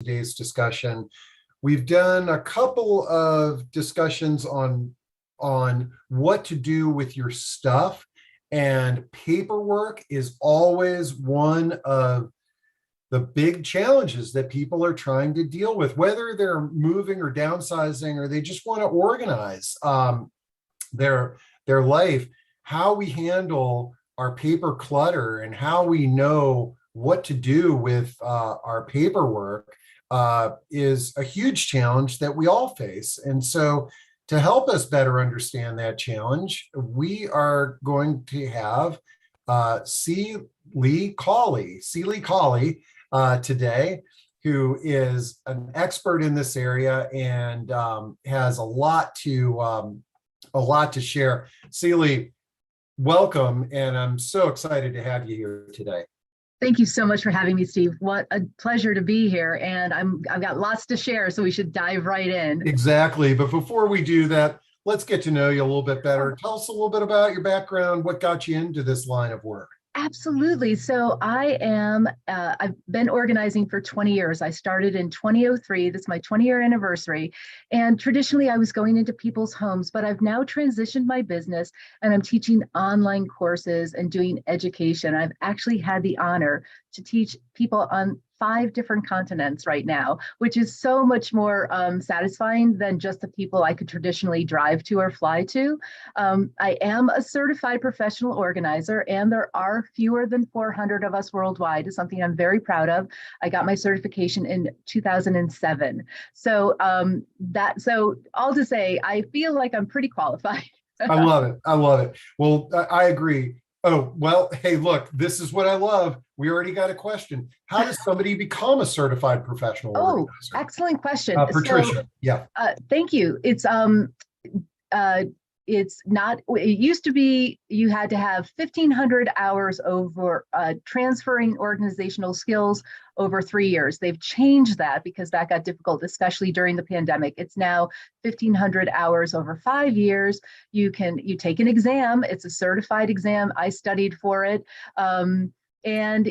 today's discussion. We've done a couple of discussions on what to do with your stuff, and paperwork is always one of the big challenges that people are trying to deal with, whether they're moving or downsizing or they just want to organize their life. How we handle our paper clutter and how we know what to do with our paperwork is a huge challenge that we all face. And so to help us better understand that challenge, we are going to have Lee Cawley today, who is an expert in this area and has a lot to share. Lee, welcome, and I'm so excited to have you here today. Thank you so much for having me, Steve. What a pleasure to be here, and I've got lots to share, so we should dive right in. Exactly, but before we do that, let's get to know you a little bit better. Tell us a little bit about your background, what got you into this line of work. Absolutely. So I've been organizing for 20 years. I started in 2003. This is my 20-year anniversary. And traditionally, I was going into people's homes, but I've now transitioned my business and I'm teaching online courses and doing education. I've actually had the honor to teach people on 5 different continents right now, which is so much more satisfying than just the people I could traditionally drive to or fly to. I am a certified professional organizer, and there are fewer than 400 of us worldwide. Is something I'm very proud of. I got my certification in 2007. So all to say, I feel like I'm pretty qualified. I love it. I love it. Well, I agree. Oh, well, hey, look, this is what I love. We already got a question. How does somebody become a certified professional organizer? Excellent question. Patricia, yeah. Thank you. It's not, it used to be you had to have 1,500 hours over transferring organizational skills over 3 years. They've changed that because that got difficult, especially during the pandemic. It's now 1,500 hours over 5 years. You take an exam. It's a certified exam. I studied for it. And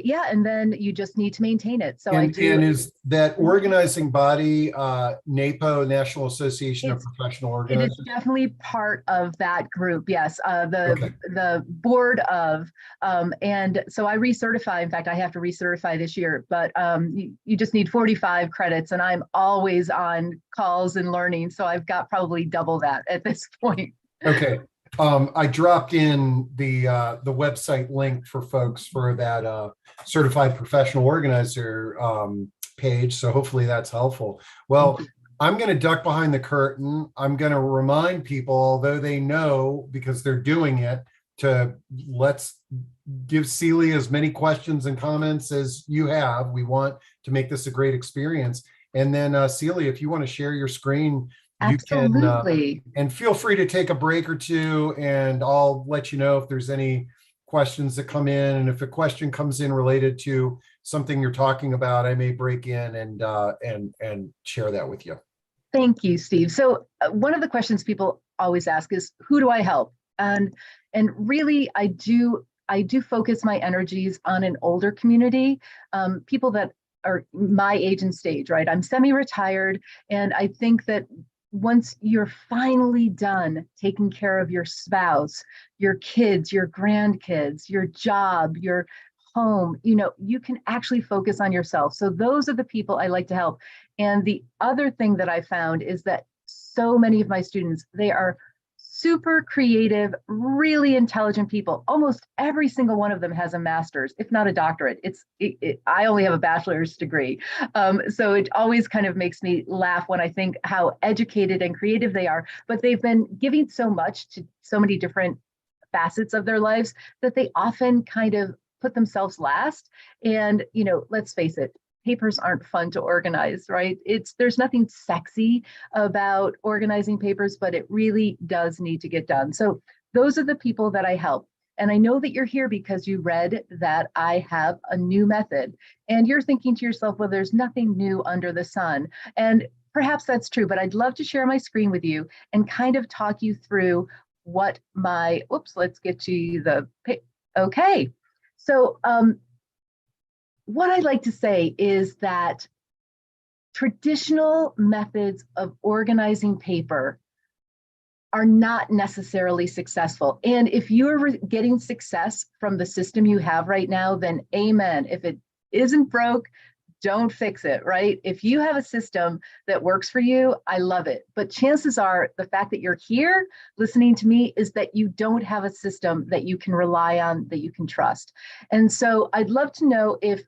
then you just need to maintain it. So and is that organizing body NAPO, National Association of Professional Organizers? It is definitely part of that group. Yes, the board of, and so I recertify. In fact, I have to recertify this year. But you just need 45 credits, and I'm always on calls and learning. So I've got probably double that at this point. Okay. I dropped in the website link for folks for that certified professional organizer page. So hopefully that's helpful. Well, I'm going to duck behind the curtain. I'm going to remind people, although they know because they're doing it, let's give Celia as many questions and comments as you have. We want to make this a great experience. And then Celia, if you want to share your screen, absolutely. You can, and feel free to take a break or two, and I'll let you know if there's any questions that come in. And if a question comes in related to something you're talking about, I may break in and share that with you. Thank you, Steve. So one of the questions people always ask is, who do I help? And really, I do focus my energies on an older community, people that are my age and stage, right? I'm semi-retired, and I think that once you're finally done taking care of your spouse, your kids, your grandkids, your job, your home, you can actually focus on yourself. So those are the people I like to help. And the other thing that I found is that so many of my students, they are super creative, really intelligent people. Almost every single one of them has a master's, if not a doctorate. I only have a bachelor's degree. So it always kind of makes me laugh when I think how educated and creative they are, but they've been giving so much to so many different facets of their lives that they often kind of put themselves last. And, let's face it, papers aren't fun to organize, right? There's nothing sexy about organizing papers, but it really does need to get done. So those are the people that I help. And I know that you're here because you read that I have a new method. And you're thinking to yourself, well, there's nothing new under the sun. And perhaps that's true, but I'd love to share my screen with you and kind of talk you through what let's get to okay. So what I'd like to say is that traditional methods of organizing paper are not necessarily successful. And if you're getting success from the system you have right now, then amen. If it isn't broke, don't fix it, right? If you have a system that works for you, I love it. But chances are the fact that you're here listening to me is that you don't have a system that you can rely on, that you can trust. And so I'd love to know if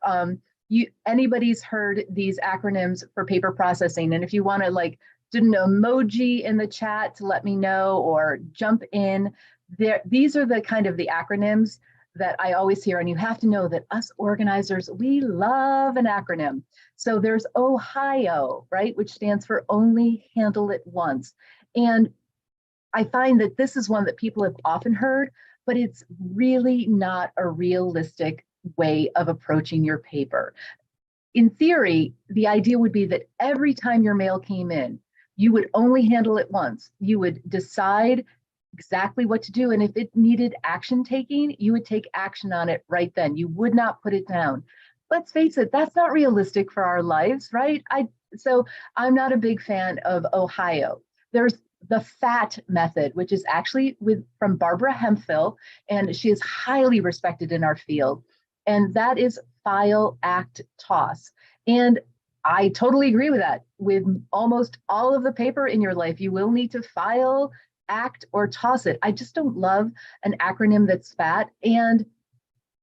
anybody's heard these acronyms for paper processing. And if you want to like do an emoji in the chat to let me know or jump in there, these are the kind of the acronyms that I always hear. And you have to know that us organizers, we love an acronym. So there's OHIO, right, which stands for Only Handle It Once. And I find that this is one that people have often heard, but it's really not a realistic way of approaching your paper. In theory, the idea would be that every time your mail came in, you would only handle it once. You would decide exactly what to do. And if it needed action taking, you would take action on it right then. You would not put it down. Let's face it, that's not realistic for our lives, right? So I'm not a big fan of Ohio. There's the FAT method, which is actually from Barbara Hemphill, and she is highly respected in our field. And that is file, act, toss. And I totally agree with that. With almost all of the paper in your life, you will need to file, act, or toss it. I just don't love an acronym that's FAT. And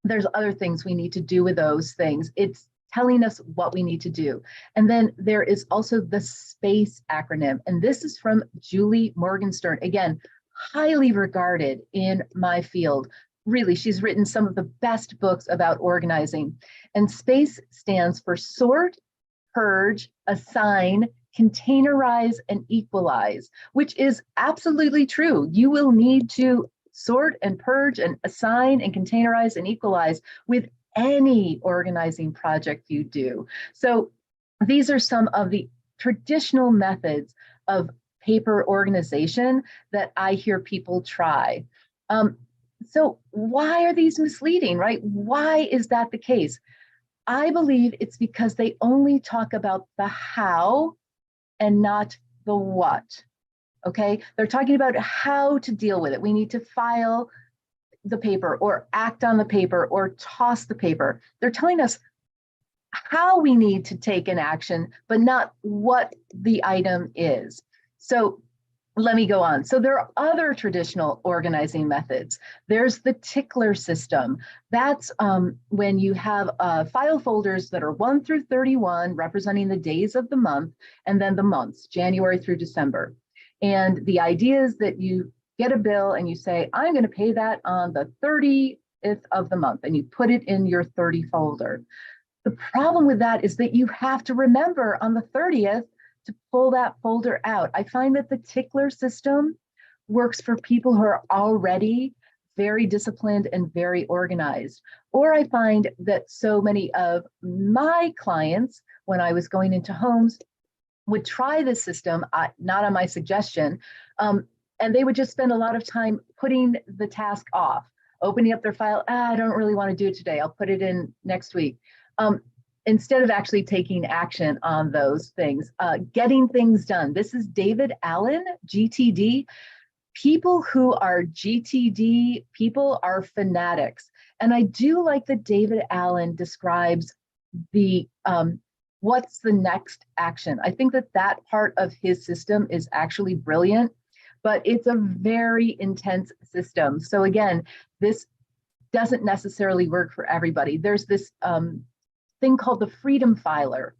there's other things we need to do with those things. It's telling us what we need to do. And then there is also the SPACE acronym. And this is from Julie Morgenstern. Again, highly regarded in my field. Really, she's written some of the best books about organizing. And SPACE stands for sort, purge, assign, containerize, and equalize, which is absolutely true. You will need to sort and purge and assign and containerize and equalize with any organizing project you do. So these are some of the traditional methods of paper organization that I hear people try. So why are these misleading, right? Why is that the case? I believe it's because they only talk about the how and not the what, okay? They're talking about how to deal with it. We need to file the paper or act on the paper or toss the paper. They're telling us how we need to take an action, but not what the item is. So let me go on. So there are other traditional organizing methods. There's the tickler system. That's when you have file folders that are 1 through 31, representing the days of the month, and then the months, January through December. And the idea is that you get a bill and you say, I'm going to pay that on the 30th of the month, and you put it in your 30 folder. The problem with that is that you have to remember on the 30th to pull that folder out. I find that the tickler system works for people who are already very disciplined and very organized. Or I find that so many of my clients, when I was going into homes, would try this system, not on my suggestion, and they would just spend a lot of time putting the task off, opening up their file. I don't really want to do it today. I'll put it in next week. Instead of actually taking action on those things, getting things done. This is David Allen, GTD. People who are GTD people are fanatics. And I do like that David Allen describes the what's the next action. I think that that part of his system is actually brilliant, but it's a very intense system. So again, this doesn't necessarily work for everybody. There's this thing called the Freedom Filer.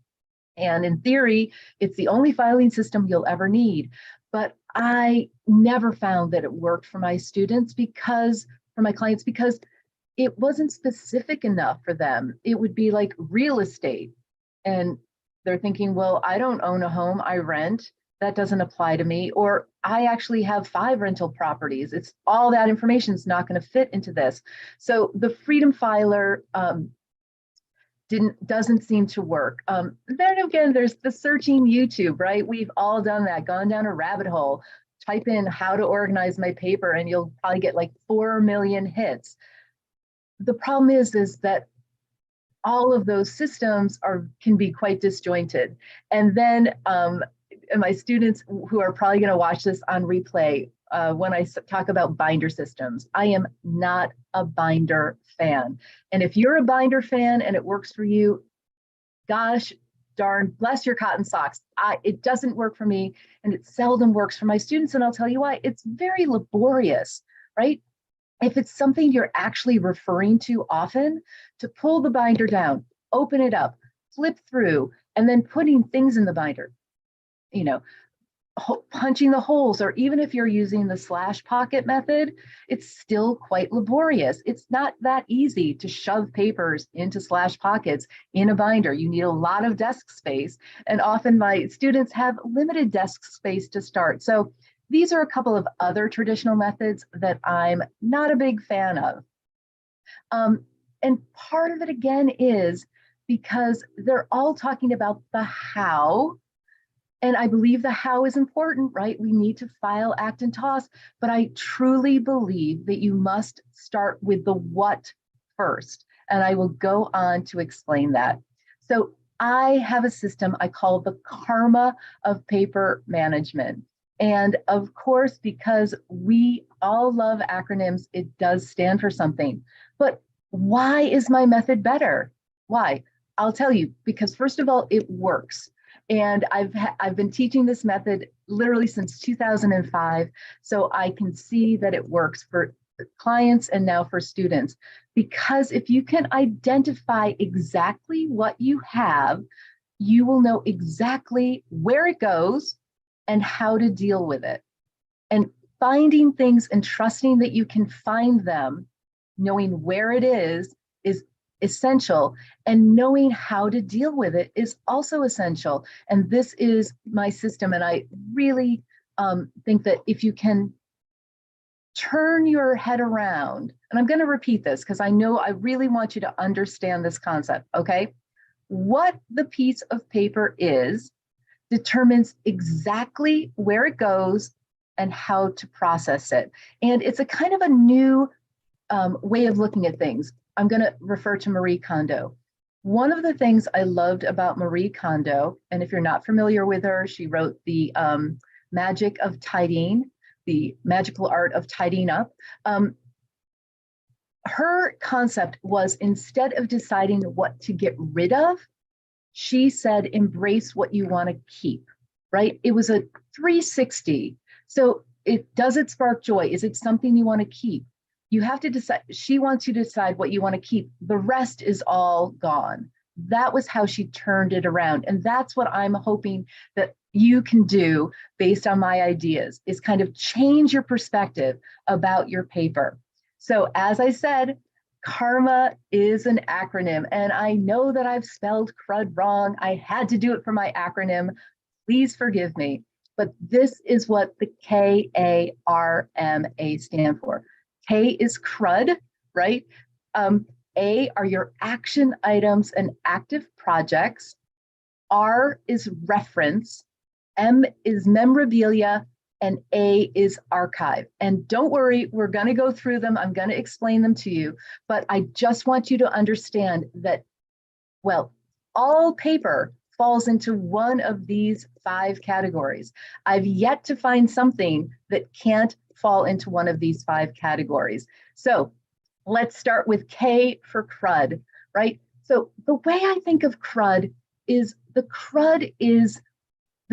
And in theory, it's the only filing system you'll ever need. But I never found that it worked for my students for my clients, because it wasn't specific enough for them. It would be like real estate. And they're thinking, well, I don't own a home, I rent. That doesn't apply to me. Or I actually have 5 rental properties. It's all that information is not going to fit into this. So the Freedom Filer doesn't seem to work. Then again, there's the searching YouTube, right? We've all done that, gone down a rabbit hole, type in how to organize my paper, and you'll probably get like 4 million hits. The problem is that all of those systems can be quite disjointed. And then and my students who are probably going to watch this on replay, when I talk about binder systems, I am not a binder fan. And if you're a binder fan and it works for you, gosh darn, bless your cotton socks. It doesn't work for me, and it seldom works for my students. And I'll tell you why. It's very laborious, right? If it's something you're actually referring to often, to pull the binder down, open it up, flip through, and then putting things in the binder, you know, punching the holes, or even if you're using the slash pocket method, it's still quite laborious. It's not that easy to shove papers into slash pockets in a binder. You need a lot of desk space, and often my students have limited desk space to start. So these are a couple of other traditional methods that I'm not a big fan of. And part of it again is because they're all talking about the how. And I believe the how is important, right? We need to file, act, and toss. But I truly believe that you must start with the what first. And I will go on to explain that. So I have a system I call the karma of paper management. And of course, because we all love acronyms, it does stand for something. But why is my method better? Why? I'll tell you, because first of all, it works. And I've been teaching this method literally since 2005, so I can see that it works for clients and now for students. Because if you can identify exactly what you have, you will know exactly where it goes and how to deal with it. And finding things and trusting that you can find them, knowing where it is essential, and knowing how to deal with it is also essential. And this is my system. And I really think that if you can turn your head around, and I'm going to repeat this because I know I really want you to understand this concept, okay? What the piece of paper is determines exactly where it goes and how to process it. And it's a kind of a new way of looking at things. I'm going to refer to Marie Kondo. One of the things I loved about Marie Kondo, and if you're not familiar with her, she wrote the Magic of Tidying, the magical art of tidying up. Her concept was, instead of deciding what to get rid of, she said, embrace what you want to keep, right? It was a 360. So does it spark joy? Is it something you want to keep? You have to decide. She wants you to decide what you want to keep. The rest is all gone. That was how she turned it around. And that's what I'm hoping that you can do based on my ideas, is kind of change your perspective about your paper. So as I said, karma is an acronym. And I know that I've spelled crud wrong. I had to do it for my acronym. Please forgive me. But this is what the KARMA stand for. K is crud, right? A are your action items and active projects. R is reference. M is memorabilia. And A is archive. And don't worry, we're going to go through them. I'm going to explain them to you. But I just want you to understand that, well, all paper falls into one of these 5 categories. I've yet to find something that can't fall into one of these 5 categories. So let's start with K for crud, right? So the way I think of crud is the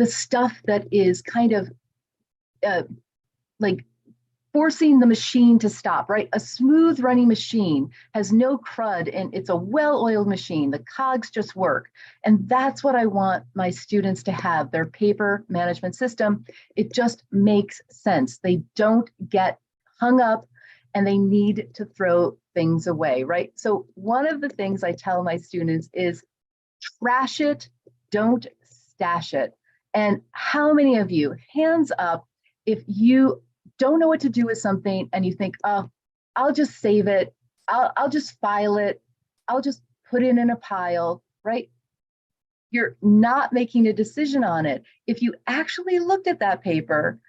stuff that is kind of like forcing the machine to stop, right? A smooth running machine has no crud and it's a well-oiled machine. The cogs just work. And that's what I want my students to have, their paper management system. It just makes sense. They don't get hung up and they need to throw things away, right? So one of the things I tell my students is trash it, don't stash it. And how many of you, hands up, if you don't know what to do with something and you think, oh, I'll just save it, I'll just file it, I'll just put it in a pile, right? You're not making a decision on it. If you actually looked at that paper,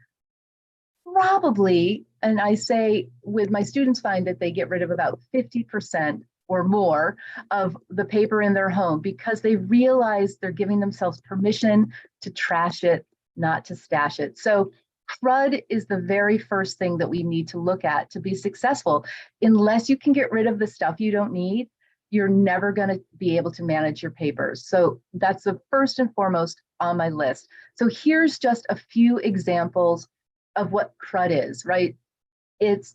probably, and I say with my students find that they get rid of about 50% or more of the paper in their home because they realize they're giving themselves permission to trash it, not to stash it. So crud is the very first thing that we need to look at to be successful. Unless you can get rid of the stuff you don't need, you're never going to be able to manage your papers. So that's the first and foremost on my list. So here's just a few examples of what crud is, right? It's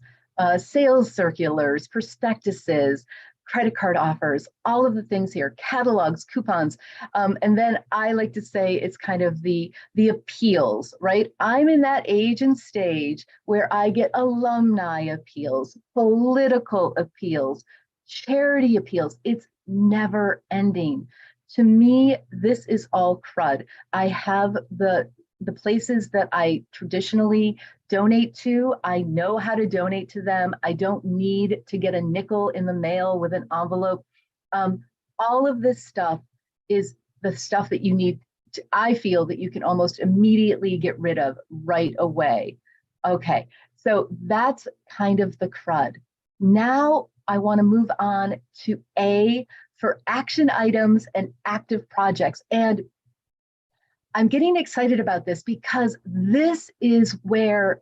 sales circulars, prospectuses, credit card offers, all of the things here, catalogs, coupons. And then I like to say it's kind of the appeals, right? I'm in that age and stage where I get alumni appeals, political appeals, charity appeals. It's never ending. To me, this is all crud. I have the places that I traditionally donate to. I know how to donate to them. I don't need to get a nickel in the mail with an envelope. All of this stuff is the stuff that you need to, I feel that you can almost immediately get rid of right away. Okay, so that's kind of the crud. Now I want to move on to A for action items and active projects. And I'm getting excited about this because this is where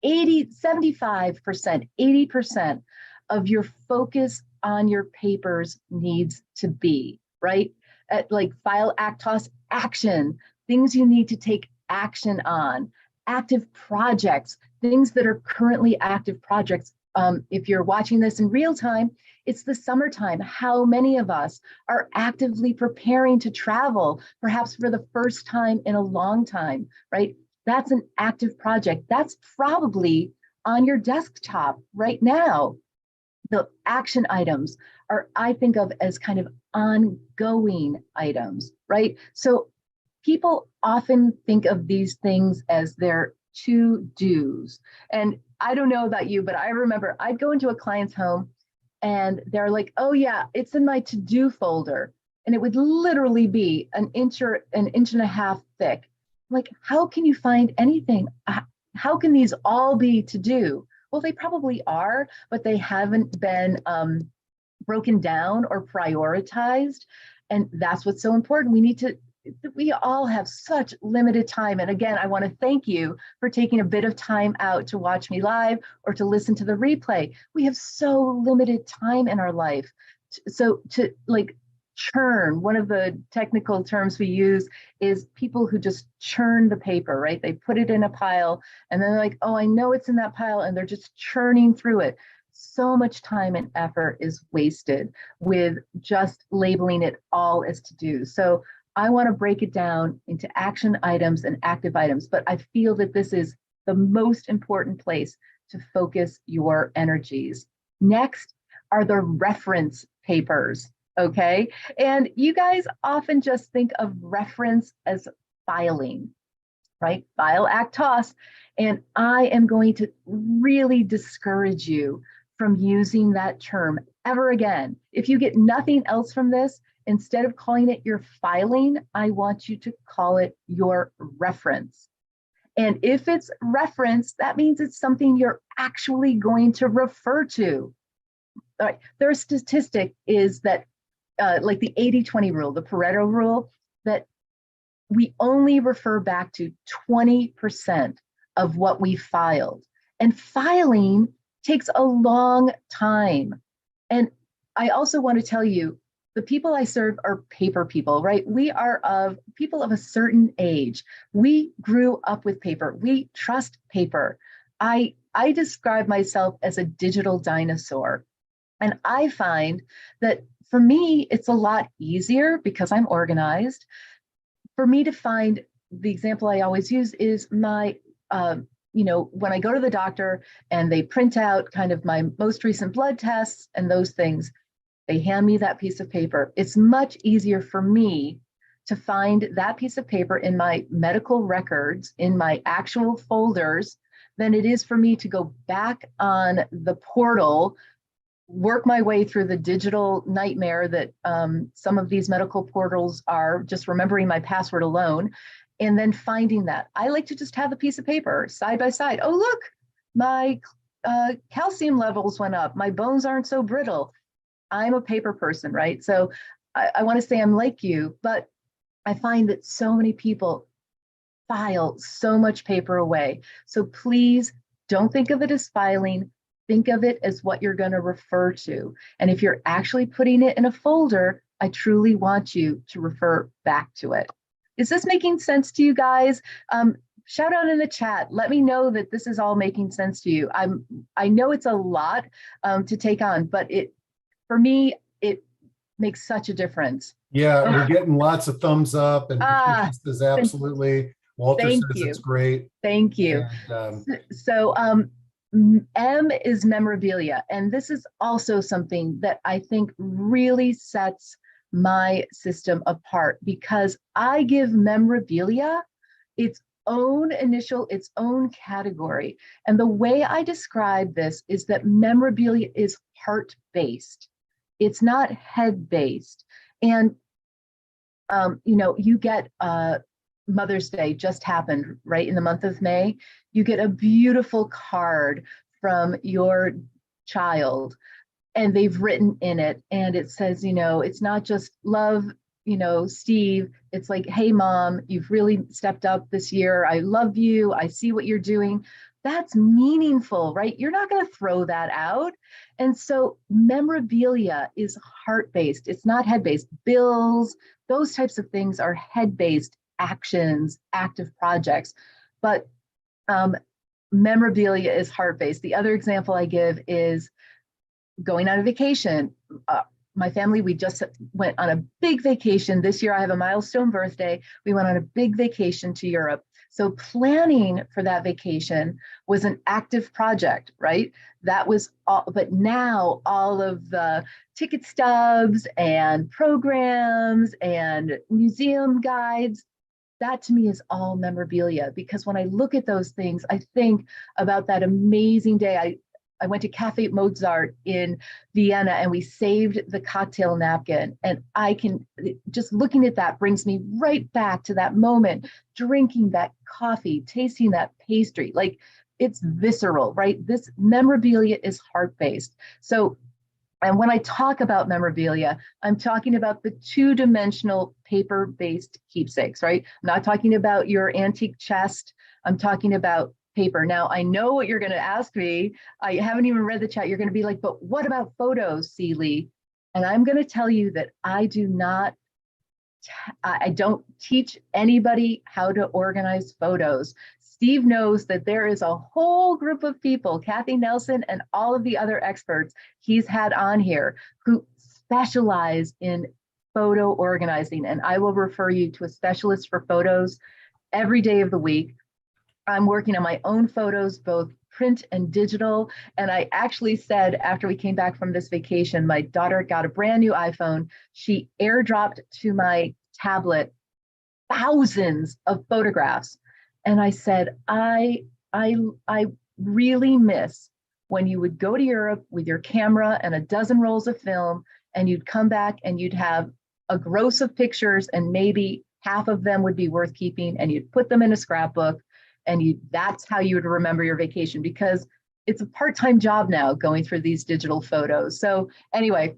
75%, 80% of your focus on your papers needs to be, right? Like file, act, toss, action, things you need to take action on, active projects, things that are currently active projects. If you're watching this in real time, it's the summertime. How many of us are actively preparing to travel, perhaps for the first time in a long time, right? That's an active project. That's probably on your desktop right now. The action items are, I think of as kind of ongoing items, right? So people often think of these things as their to-dos. And I don't know about you, but I remember I'd go into a client's home and they're like, oh yeah, it's in my to-do folder. And it would literally be an inch and a half thick. Like, how can you find anything? How can these all be to do? Well, they probably are, but they haven't been broken down or prioritized. And that's what's so important. We all have such limited time. And again, I want to thank you for taking a bit of time out to watch me live or to listen to the replay. We have so limited time in our life. So to like churn, one of the technical terms we use is people who just churn the paper, right? They put it in a pile and then they're like, oh, I know it's in that pile, and they're just churning through it. So much time and effort is wasted with just labeling it all as to do. So I want to break it down into action items and active items, but I feel that this is the most important place to focus your energies. Next are the reference papers, okay? And you guys often just think of reference as filing, right? File, act, toss. And I am going to really discourage you from using that term ever again. If you get nothing else from this, instead of calling it your filing, I want you to call it your reference. And if it's reference, that means it's something you're actually going to refer to. All right. Their statistic is that like the 80-20 rule, the Pareto rule, that we only refer back to 20% of what we filed. And filing takes a long time. And I also want to tell you, the people I serve are paper people, right? We are people of a certain age. We grew up with paper. We trust paper. I describe myself as a digital dinosaur. And I find that for me, it's a lot easier because I'm organized. For me to find, the example I always use is my, when I go to the doctor and they print out kind of my most recent blood tests and those things, they hand me that piece of paper. It's much easier for me to find that piece of paper in my medical records, in my actual folders, than it is for me to go back on the portal, work my way through the digital nightmare that some of these medical portals are, just remembering my password alone, and then finding that. I like to just have the piece of paper side by side. Oh, look, my calcium levels went up. My bones aren't so brittle. I'm a paper person, right? So I want to say I'm like you, but I find that so many people file so much paper away. So please don't think of it as filing. Think of it as what you're going to refer to. And if you're actually putting it in a folder, I truly want you to refer back to it. Is this making sense to you guys? Shout out in the chat. Let me know that this is all making sense to you. I know it's a lot to take on, but for me, it makes such a difference. Yeah, we're getting lots of thumbs up, and Ah, Patricia says absolutely. Walter thank says it's you. great. Thank you. And, So M is memorabilia. And this is also something that I think really sets my system apart, because I give memorabilia its own initial, its own category. And the way I describe this is that memorabilia is heart-based. It's not head-based. And you get Mother's Day just happened, right, in the month of May. You get a beautiful card from your child, and they've written in it, and it says, it's not just love, Steve. It's like, hey, mom, you've really stepped up this year. I love you. I see what you're doing. That's meaningful, right? You're not going to throw that out. And so memorabilia is heart-based. It's not head-based. Bills, those types of things are head-based actions, active projects. But memorabilia is heart-based. The other example I give is going on a vacation. My family, we just went on a big vacation. This year I have a milestone birthday. We went on a big vacation to Europe. So planning for that vacation was an active project, right? That was all, but now all of the ticket stubs and programs and museum guides, that to me is all memorabilia, because when I look at those things, I think about that amazing day. I went to Cafe Mozart in Vienna, and we saved the cocktail napkin. And just looking at that brings me right back to that moment, drinking that coffee, tasting that pastry. Like, it's visceral, right? This memorabilia is heart-based. So, and when I talk about memorabilia, I'm talking about the two-dimensional paper-based keepsakes, right? I'm not talking about your antique chest. I'm talking about paper. Now, I know what you're going to ask me. I haven't even read the chat. You're going to be like, but what about photos, Lee? And I'm going to tell you that I don't teach anybody how to organize photos. Steve knows that there is a whole group of people, Kathy Nelson and all of the other experts he's had on here, who specialize in photo organizing. And I will refer you to a specialist for photos every day of the week. I'm working on my own photos, both print and digital. And I actually said, after we came back from this vacation, my daughter got a brand new iPhone. She airdropped to my tablet thousands of photographs. And I said, I really miss when you would go to Europe with your camera and a dozen rolls of film, and you'd come back and you'd have a gross of pictures, and maybe half of them would be worth keeping, and you'd put them in a scrapbook. And that's how you would remember your vacation, because it's a part-time job now going through these digital photos. So anyway,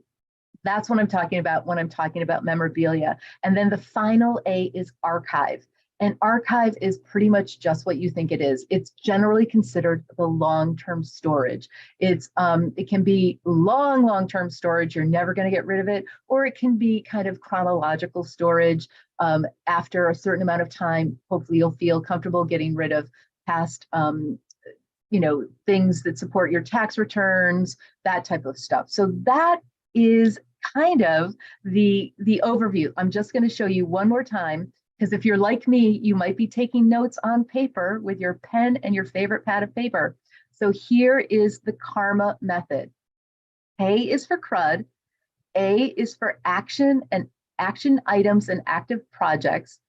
that's what I'm talking about when I'm talking about memorabilia. And then the final A is archive. And archive is pretty much just what you think it is. It's generally considered the long-term storage. It can be long-term storage. You're never going to get rid of it, or it can be kind of chronological storage. After a certain amount of time, hopefully you'll feel comfortable getting rid of past, things that support your tax returns, that type of stuff. So that is kind of the overview. I'm just going to show you one more time, because if you're like me, you might be taking notes on paper with your pen and your favorite pad of paper. So here is the karma method. K is for CRUD, A is for action items and active projects,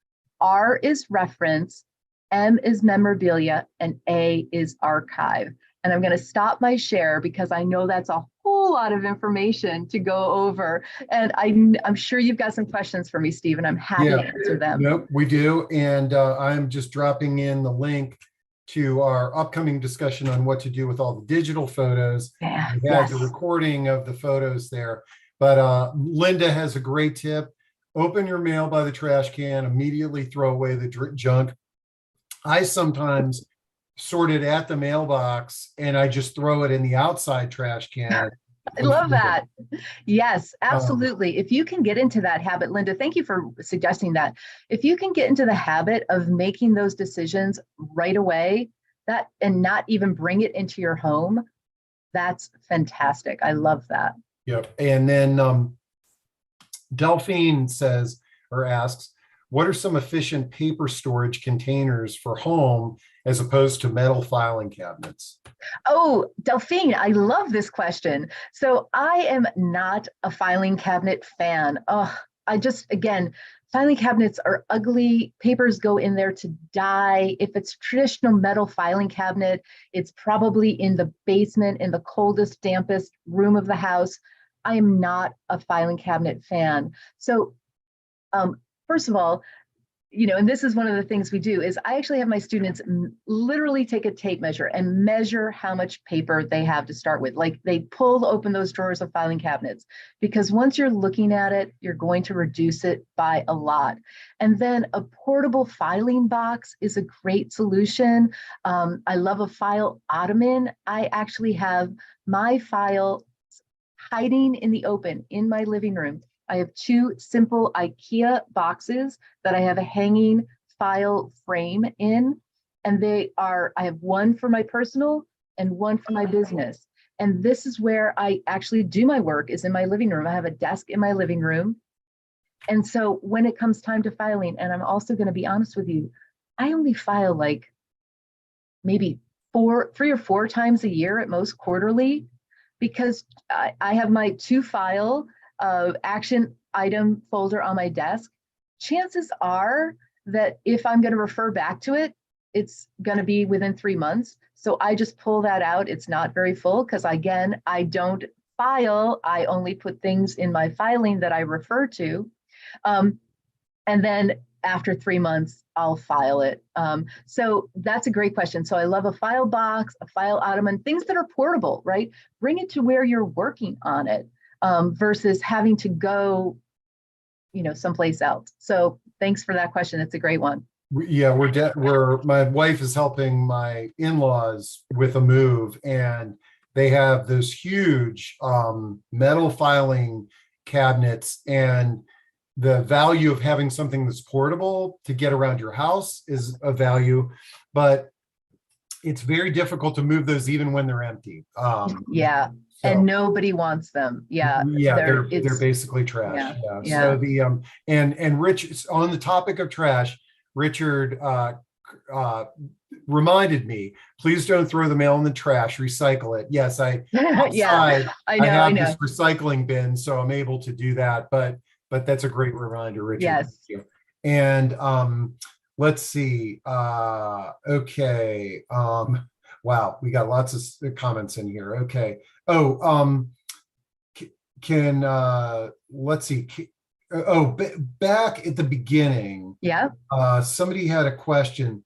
R is reference, M is memorabilia, and A is archive. And I'm going to stop my share because I know that's a whole lot of information to go over. And I'm sure you've got some questions for me, Steve, and I'm happy to answer them. Nope, we do. And I'm just dropping in the link to our upcoming discussion on what to do with all the digital photos. Yeah, We had the recording of the photos there. But Linda has a great tip. Open your mail by the trash can, immediately throw away the junk. I sometimes sort it at the mailbox and I just throw it in the outside trash can. I love that. Yes, Um, absolutely. If you can get into that habit, Linda, thank you for suggesting that. If you can get into the habit of making those decisions right away, that and not even bring it into your home, that's fantastic. I love that. yep. And then Delphine says or asks, what are some efficient paper storage containers for home as opposed to metal filing cabinets? Oh, Delphine, I love this question. So I am not a filing cabinet fan. Oh, again, filing cabinets are ugly. Papers go in there to die. If it's traditional metal filing cabinet, it's probably in the basement, in the coldest, dampest room of the house. I am not a filing cabinet fan. So, first of all, and this is one of the things we do is I actually have my students literally take a tape measure and measure how much paper they have to start with. Like they pull open those drawers of filing cabinets, because once you're looking at it, you're going to reduce it by a lot. And then a portable filing box is a great solution. I love a file ottoman. I actually have my file hiding in the open in my living room. I have two simple IKEA boxes that I have a hanging file frame in. And I have one for my personal and one for my business. And this is where I actually do my work, is in my living room. I have a desk in my living room. And so when it comes time to filing, and I'm also going to be honest with you, I only file like maybe 3 or 4 times a year, at most quarterly, because I have my 2-file action item folder on my desk. Chances are that if I'm going to refer back to it, it's going to be within 3 months. So I just pull that out. It's not very full because, again, I don't file. I only put things in my filing that I refer to. And then after 3 months, I'll file it. So that's a great question. So I love a file box, a file ottoman, things that are portable, right? Bring it to where you're working on it versus having to go, someplace else. So thanks for that question. It's a great one. Yeah, my wife is helping my in-laws with a move, and they have those huge metal filing cabinets, and the value of having something that's portable to get around your house is a value, but it's very difficult to move those even when they're empty. Yeah. So, and nobody wants them. Yeah. Yeah, they're basically trash. Yeah. Yeah. So the and Rich, on the topic of trash, Richard reminded me, please don't throw the mail in the trash, recycle it. Yes, outside, I have know. this recycling bin, so I'm able to do that. But that's a great reminder, Richard. Yes. Thank you. And let's see. Okay. Wow, we got lots of comments in here. Okay. Oh, let's see. Back at the beginning, Yeah. somebody had a question.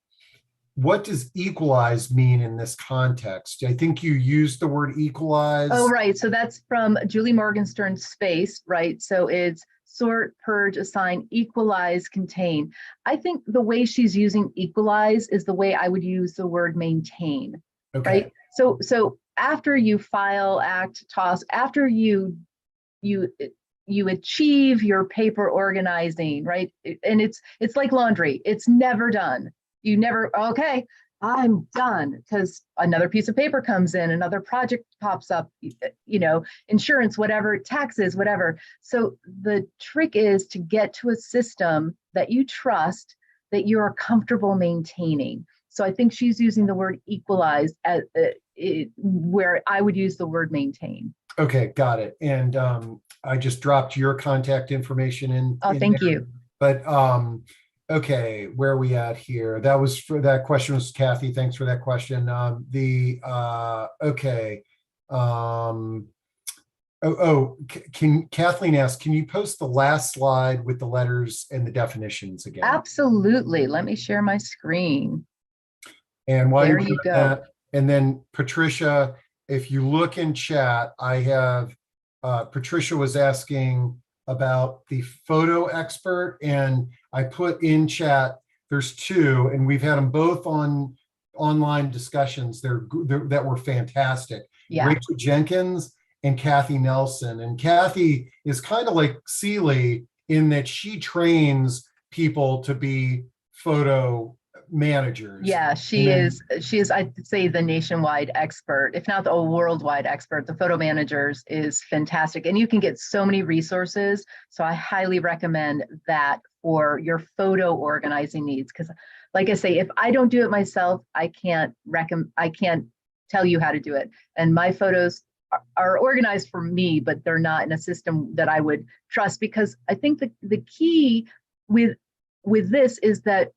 What does equalize mean in this context? I think you used the word equalize. Oh, right. So that's from Julie Morgenstern's Space, right? So it's sort, purge, assign, equalize, contain. I think the way she's using equalize is the way I would use the word maintain, right? So after you file, act, toss, after you achieve your paper organizing, right? And it's like laundry. It's never done. You never, okay, I'm done, because another piece of paper comes in, another project pops up, insurance, whatever, taxes, whatever. So the trick is to get to a system that you trust, that you're comfortable maintaining. So I think she's using the word equalize as where I would use the word maintain. Okay, got it. And I just dropped your contact information in. Oh, thank you. But okay, where are we at here? That question was Kathy. Thanks for that question. Okay. Can Kathleen ask, can you post the last slide with the letters and the definitions again? Absolutely. Let me share my screen. And while there you go. That, and then Patricia, if you look in chat, I have Patricia was asking about the photo expert, and I put in chat, there's two, and we've had them both on online discussions. That were fantastic. Yeah. Rachel Jenkins and Kathy Nelson. And Kathy is kind of like Seeley in that she trains people to be photo managers. Yeah, she is, I'd say, the nationwide expert, if not the worldwide expert. The photo managers is fantastic. And you can get so many resources. So I highly recommend that for your photo organizing needs. Because like I say, if I don't do it myself, I can't tell you how to do it. And my photos are organized for me, but they're not in a system that I would trust, because I think the key with this is that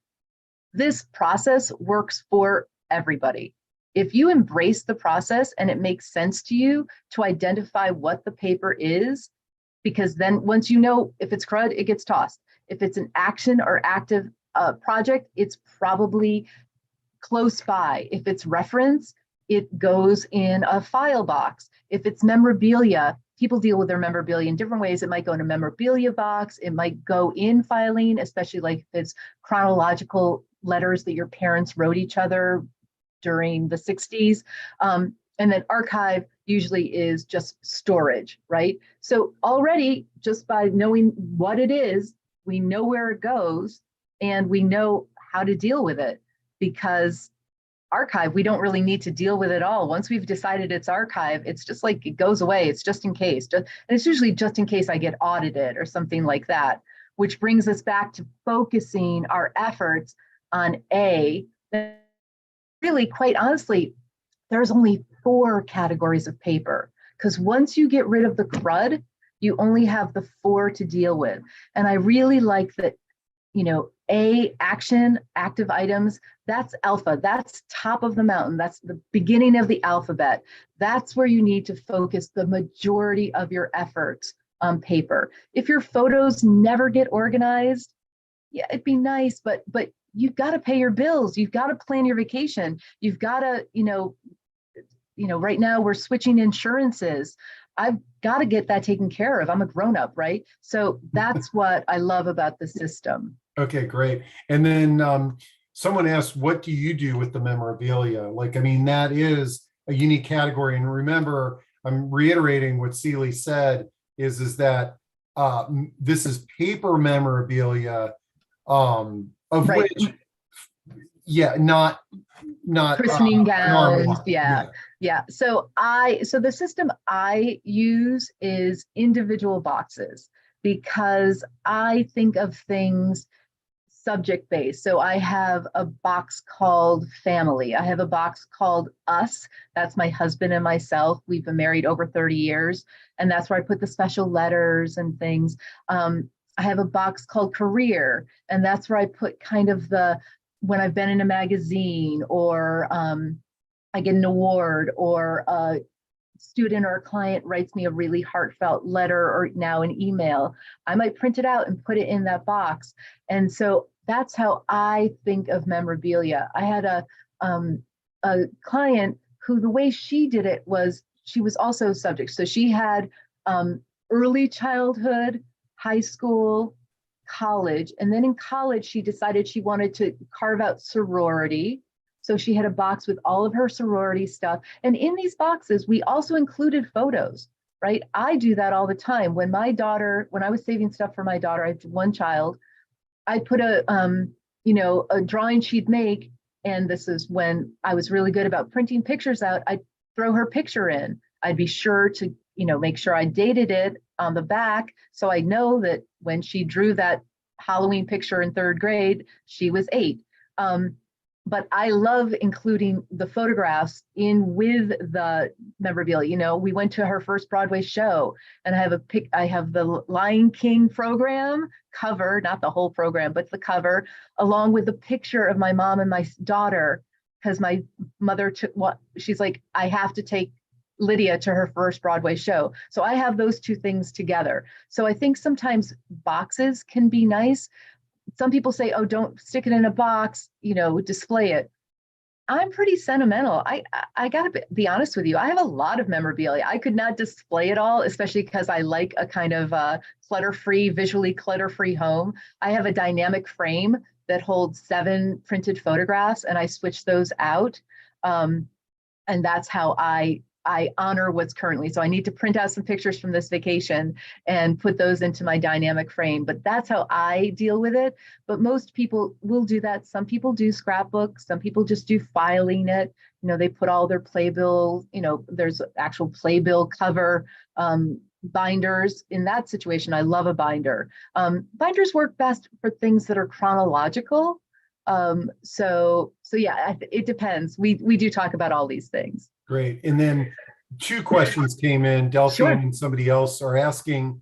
this process works for everybody. If you embrace the process and it makes sense to you to identify what the paper is, because then once you know if it's CRUD, it gets tossed. If it's an action or active project, it's probably close by. If it's reference, it goes in a file box. If it's memorabilia, people deal with their memorabilia in different ways. It might go in a memorabilia box. It might go in filing, especially like if it's chronological letters that your parents wrote each other during the 60s. And then archive usually is just storage, right? So already, just by knowing what it is, we know where it goes and we know how to deal with it. Because archive, we don't really need to deal with it all. Once we've decided it's archive, it's just like it goes away. It's just in case. And it's usually just in case I get audited or something like that, which brings us back to focusing our efforts on really, quite honestly, there's only 4 categories of paper, because once you get rid of the CRUD, you only have the 4 to deal with. And I really like that, action, active items, that's alpha, that's top of the mountain, that's the beginning of the alphabet. That's where you need to focus the majority of your efforts on paper. If your photos never get organized, yeah, it'd be nice, but you've got to pay your bills. You've got to plan your vacation. You've got to, right now we're switching insurances. I've got to get that taken care of. I'm a grown-up, right? So that's what I love about the system. Okay, great. And then someone asked, what do you do with the memorabilia? That is a unique category. And remember, I'm reiterating what Seeley said, is that this is paper memorabilia, of right. which, not christening gowns. Yeah. So the system I use is individual boxes, because I think of things subject based. So I have a box called family. I have a box called us. That's my husband and myself. We've been married over 30 years. And that's where I put the special letters and things. I have a box called career. And that's where I put kind of when I've been in a magazine, or I get an award, or a student or a client writes me a really heartfelt letter, or now an email, I might print it out and put it in that box. And so that's how I think of memorabilia. I had a client who, the way she did it was, she was also subject. So she had early childhood, high school, college, and then in college, she decided she wanted to carve out sorority. So she had a box with all of her sorority stuff. And in these boxes, we also included photos, right? I do that all the time. When I was saving stuff for my daughter, I have one child, I put a drawing she'd make. And this is when I was really good about printing pictures out. I'd throw her picture in. I'd be sure to, make sure I dated it on the back, so I know that when she drew that Halloween picture in 3rd grade, she was 8. But I love including the photographs in with the memorabilia. We went to her first Broadway show, and I have the Lion King program cover, not the whole program, but the cover, along with the picture of my mom and my daughter, because my mother she's like, I have to take Lydia to her first Broadway show. So I have those two things together. So I think sometimes boxes can be nice. Some people say, oh, don't stick it in a box, display it. I'm pretty sentimental. I gotta be honest with you. I have a lot of memorabilia. I could not display it all, especially because I like a kind of clutter-free, visually clutter-free home. I have a dynamic frame that holds 7 printed photographs, and I switch those out. Um, and that's how I honor what's currently. So I need to print out some pictures from this vacation and put those into my dynamic frame. But that's how I deal with it. But most people will do that. Some people do scrapbooks. Some people just do filing it. They put all their playbill, there's actual playbill cover binders. In that situation, I love a binder. Binders work best for things that are chronological. So yeah, it depends. We do talk about all these things. Great. And then 2 questions came in. Delphine Sure. and somebody else are asking,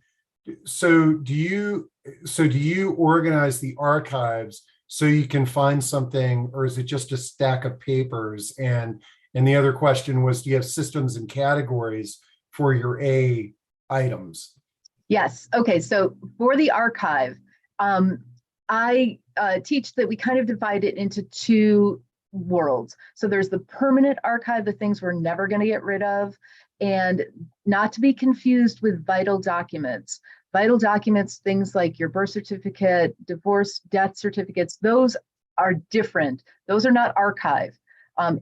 so do you organize the archives so you can find something, or is it just a stack of papers? And the other question was, do you have systems and categories for your A items? Yes. Okay. So for the archive, I teach that we kind of divide it into 2 worlds. So there's the permanent archive, the things we're never going to get rid of, and not to be confused with vital documents. Vital documents, things like your birth certificate, divorce, death certificates, those are different. Those are not archived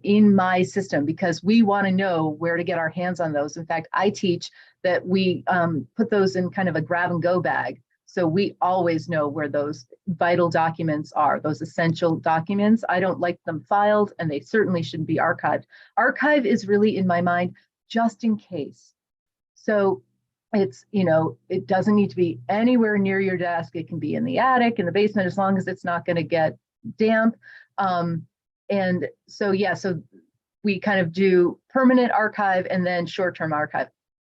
in my system because we want to know where to get our hands on those. In fact, I teach that we put those in kind of a grab and go bag. So we always know where those vital documents are, those essential documents. I don't like them filed, and they certainly shouldn't be archived. Archive is really, in my mind, just in case. So it's, it doesn't need to be anywhere near your desk. It can be in the attic, in the basement, as long as it's not going to get damp. And so, yeah, so we kind of do permanent archive and then short-term archive.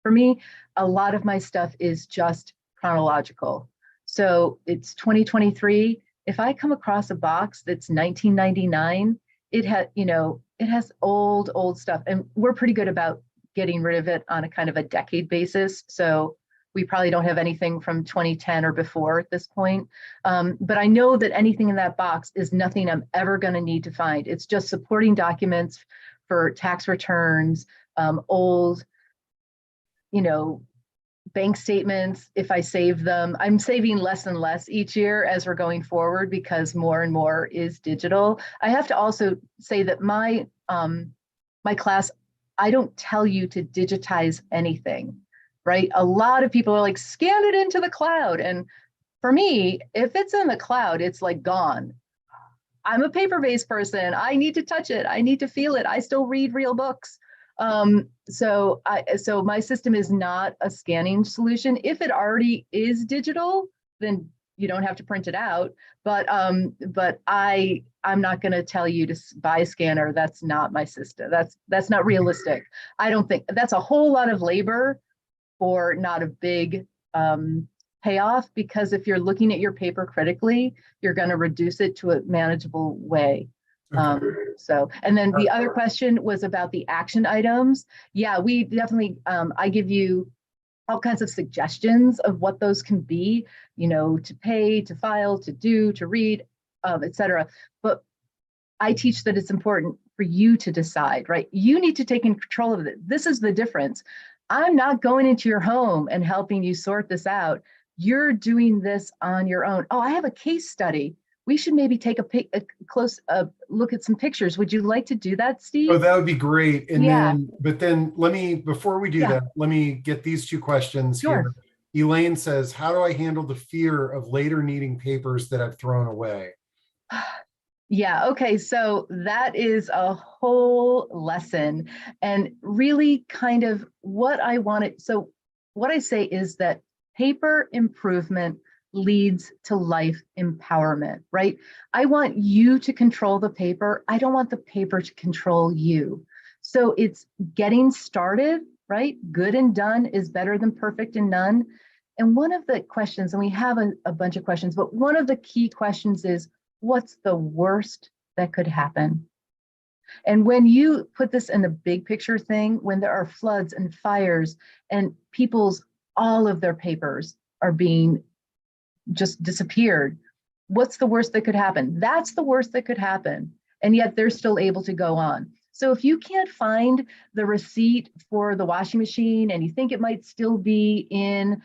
For me, a lot of my stuff is just chronological. So it's 2023. If I come across a box that's 1999, it has old stuff, and we're pretty good about getting rid of it on a kind of a decade basis. So we probably don't have anything from 2010 or before at this point. But I know that anything in that box is nothing I'm ever going to need to find. It's just supporting documents for tax returns, old, bank statements. If I save them, I'm saving less and less each year as we're going forward because more and more is digital. I have to also say that my class, I don't tell you to digitize anything, right? A lot of people are like, scan it into the cloud. And for me, if it's in the cloud, it's like gone. I'm a paper-based person. I need to touch it. I need to feel it. I still read real books. So my system is not a scanning solution. If it already is digital, then you don't have to print it out. But I'm not going to tell you to buy a scanner. That's not my system. That's not realistic. I don't think that's a whole lot of labor for not a big payoff, because if you're looking at your paper critically, you're going to reduce it to a manageable way. Okay. And then the other question was about the action items. Yeah, we definitely, I give you all kinds of suggestions of what those can be, to pay, to file, to do, to read, et cetera. But I teach that it's important for you to decide, right? You need to take control of it. This is the difference. I'm not going into your home and helping you sort this out. You're doing this on your own. Oh, I have a case study. We should maybe take a close look at some pictures. Would you like to do that, Steve? Oh, that would be great. And Yeah. then before we do that, let me get these 2 questions Sure. here. Elaine says, how do I handle the fear of later needing papers that I've thrown away? Yeah, okay, so that is a whole lesson, and really kind of what I wanted. So what I say is that paper improvement leads to life empowerment, right? I want you to control the paper. I don't want the paper to control you. So it's getting started, right? Good and done is better than perfect and none. And one of the questions, and we have a bunch of questions, but one of the key questions is, what's the worst that could happen? And when you put this in the big picture thing, when there are floods and fires and all of their papers are being just disappeared, what's the worst that could happen? That's the worst that could happen. and yet they're still able to go on. So if you can't find the receipt for the washing machine and you think it might still be in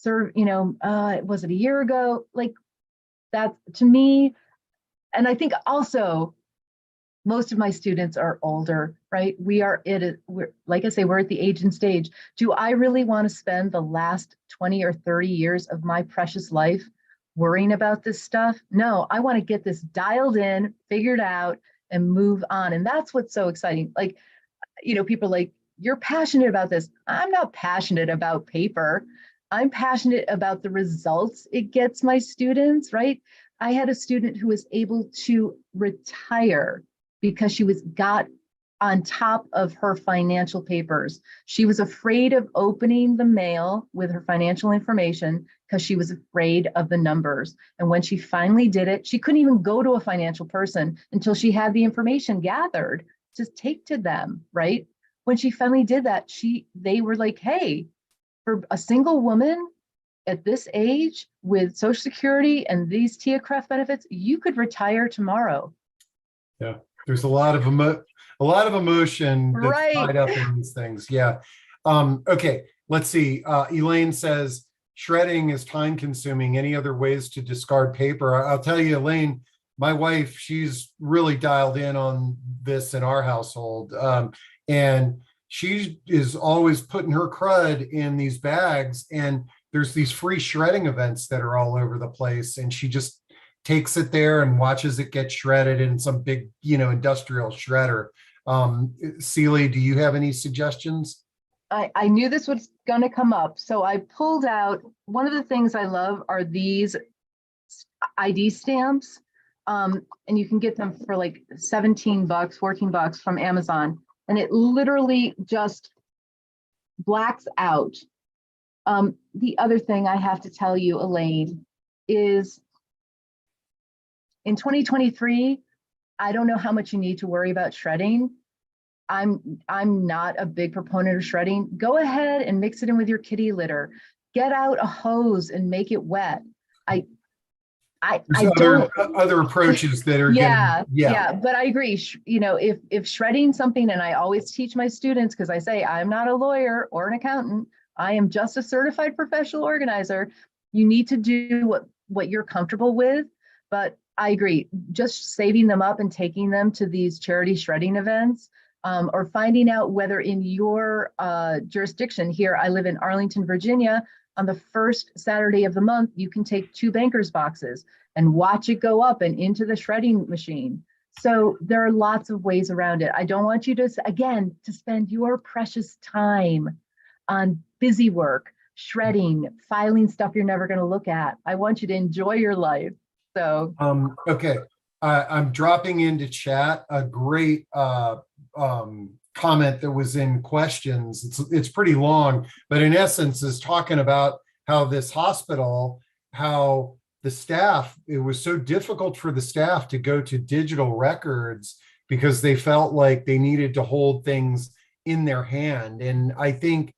was it a year ago? Like, that to me, and I think also most of my students are older, right? We're like I say, we're at the age and stage. Do I really want to spend the last 20 or 30 years of my precious life worrying about this stuff? No, I want to get this dialed in, figured out, and move on. And that's what's so exciting. Like, people are like, you're passionate about this. I'm not passionate about paper. I'm passionate about the results it gets my students, right? I had a student who was able to retire because she got on top of her financial papers. She was afraid of opening the mail with her financial information because she was afraid of the numbers. And when she finally did it, she couldn't even go to a financial person until she had the information gathered to take to them, right? When she finally did that, they were like, hey, for a single woman at this age with Social Security and these TIA-CREF benefits, you could retire tomorrow. Yeah, there's a lot of emotion that's Right. tied up in these things. Yeah. Okay, let's see. Elaine says shredding is time consuming. Any other ways to discard paper? I'll tell you, Elaine, my wife, she's really dialed in on this in our household. And she is always putting her crud in these bags, and there's these free shredding events that are all over the place. And she just takes it there and watches it get shredded in some big, industrial shredder. Celie, do you have any suggestions? I knew this was going to come up. So I pulled out, one of the things I love are these ID stamps. And you can get them for like $17, $14 from Amazon. And it literally just blacks out. The other thing I have to tell you, Elaine, is in 2023, I don't know how much you need to worry about shredding. I'm not a big proponent of shredding. Go ahead and mix it in with your kitty litter. Get out a hose and make it wet. There's other approaches that are yeah, yeah. But I agree. If shredding something, and I always teach my students, because I say I'm not a lawyer or an accountant, I am just a certified professional organizer. You need to do what you're comfortable with. But I agree, just saving them up and taking them to these charity shredding events, or finding out whether in your jurisdiction here, I live in Arlington, Virginia, on the first Saturday of the month, you can take 2 bankers boxes and watch it go up and into the shredding machine. So there are lots of ways around it. I don't want you to, again, to spend your precious time on busy work, shredding, filing stuff you're never going to look at. I want you to enjoy your life. So okay, I'm dropping into chat a great comment that was in questions. It's pretty long, but in essence is talking about how this hospital, how the staff, it was so difficult for the staff to go to digital records because they felt like they needed to hold things in their hand. And I think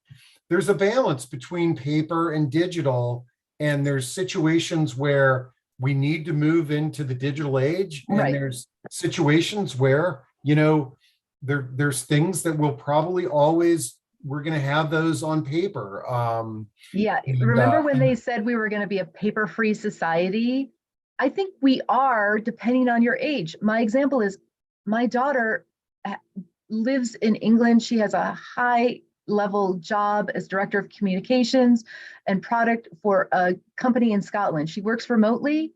there's a balance between paper and digital, and there's situations where we need to move into the digital age, and right. There's situations where, there's things that we'll probably always, we're going to have those on paper. Remember when they said we were going to be a paper-free society? I think we are, depending on your age. My example is my daughter lives in England. She has a high-level job as director of communications and product for a company in Scotland. She works remotely.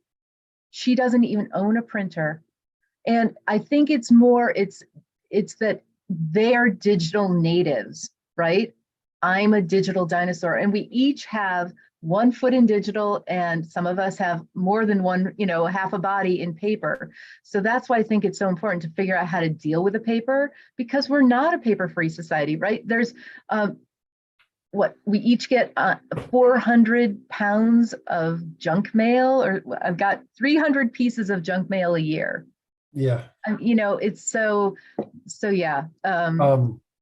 She doesn't even own a printer. And I think it's that they're digital natives, right? I'm a digital dinosaur, and we each have one foot in digital, and some of us have more than one, half a body in paper. So that's why I think it's so important to figure out how to deal with the paper, because we're not a paper-free society, right? There's we each get 400 pounds of junk mail, or I've got 300 pieces of junk mail a year. Yeah. It's so yeah.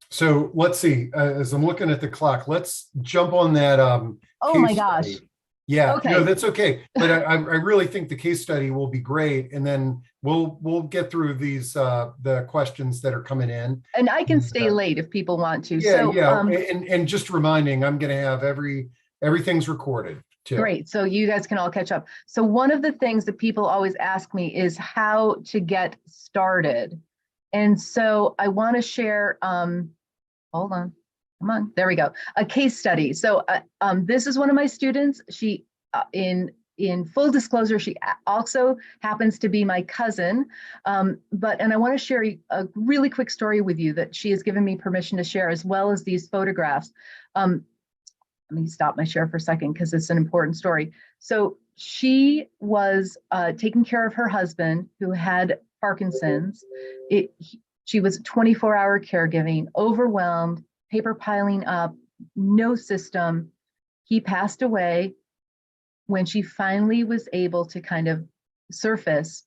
So let's see, as I'm looking at the clock, let's jump on that. Oh my gosh. Yeah, no, Okay, that's okay. But I really think the case study will be great. And then we'll get through these the questions that are coming in. and I can And, stay late if people want to. yeah, So, yeah. And just reminding, I'm gonna have everything's recorded too. great. So you guys can all catch up. So one of the things that people always ask me is how to get started. And so I want to share, hold on, come on, there we go. A case study. So this is one of my students. She, in full disclosure, she also happens to be my cousin. And I want to share a really quick story with you that she has given me permission to share, as well as these photographs. Let me stop my share for a second because it's an important story. So she was taking care of her husband who had Parkinson's. She was 24-hour caregiving, overwhelmed, paper piling up, no system. He passed away. When she finally was able to kind of surface,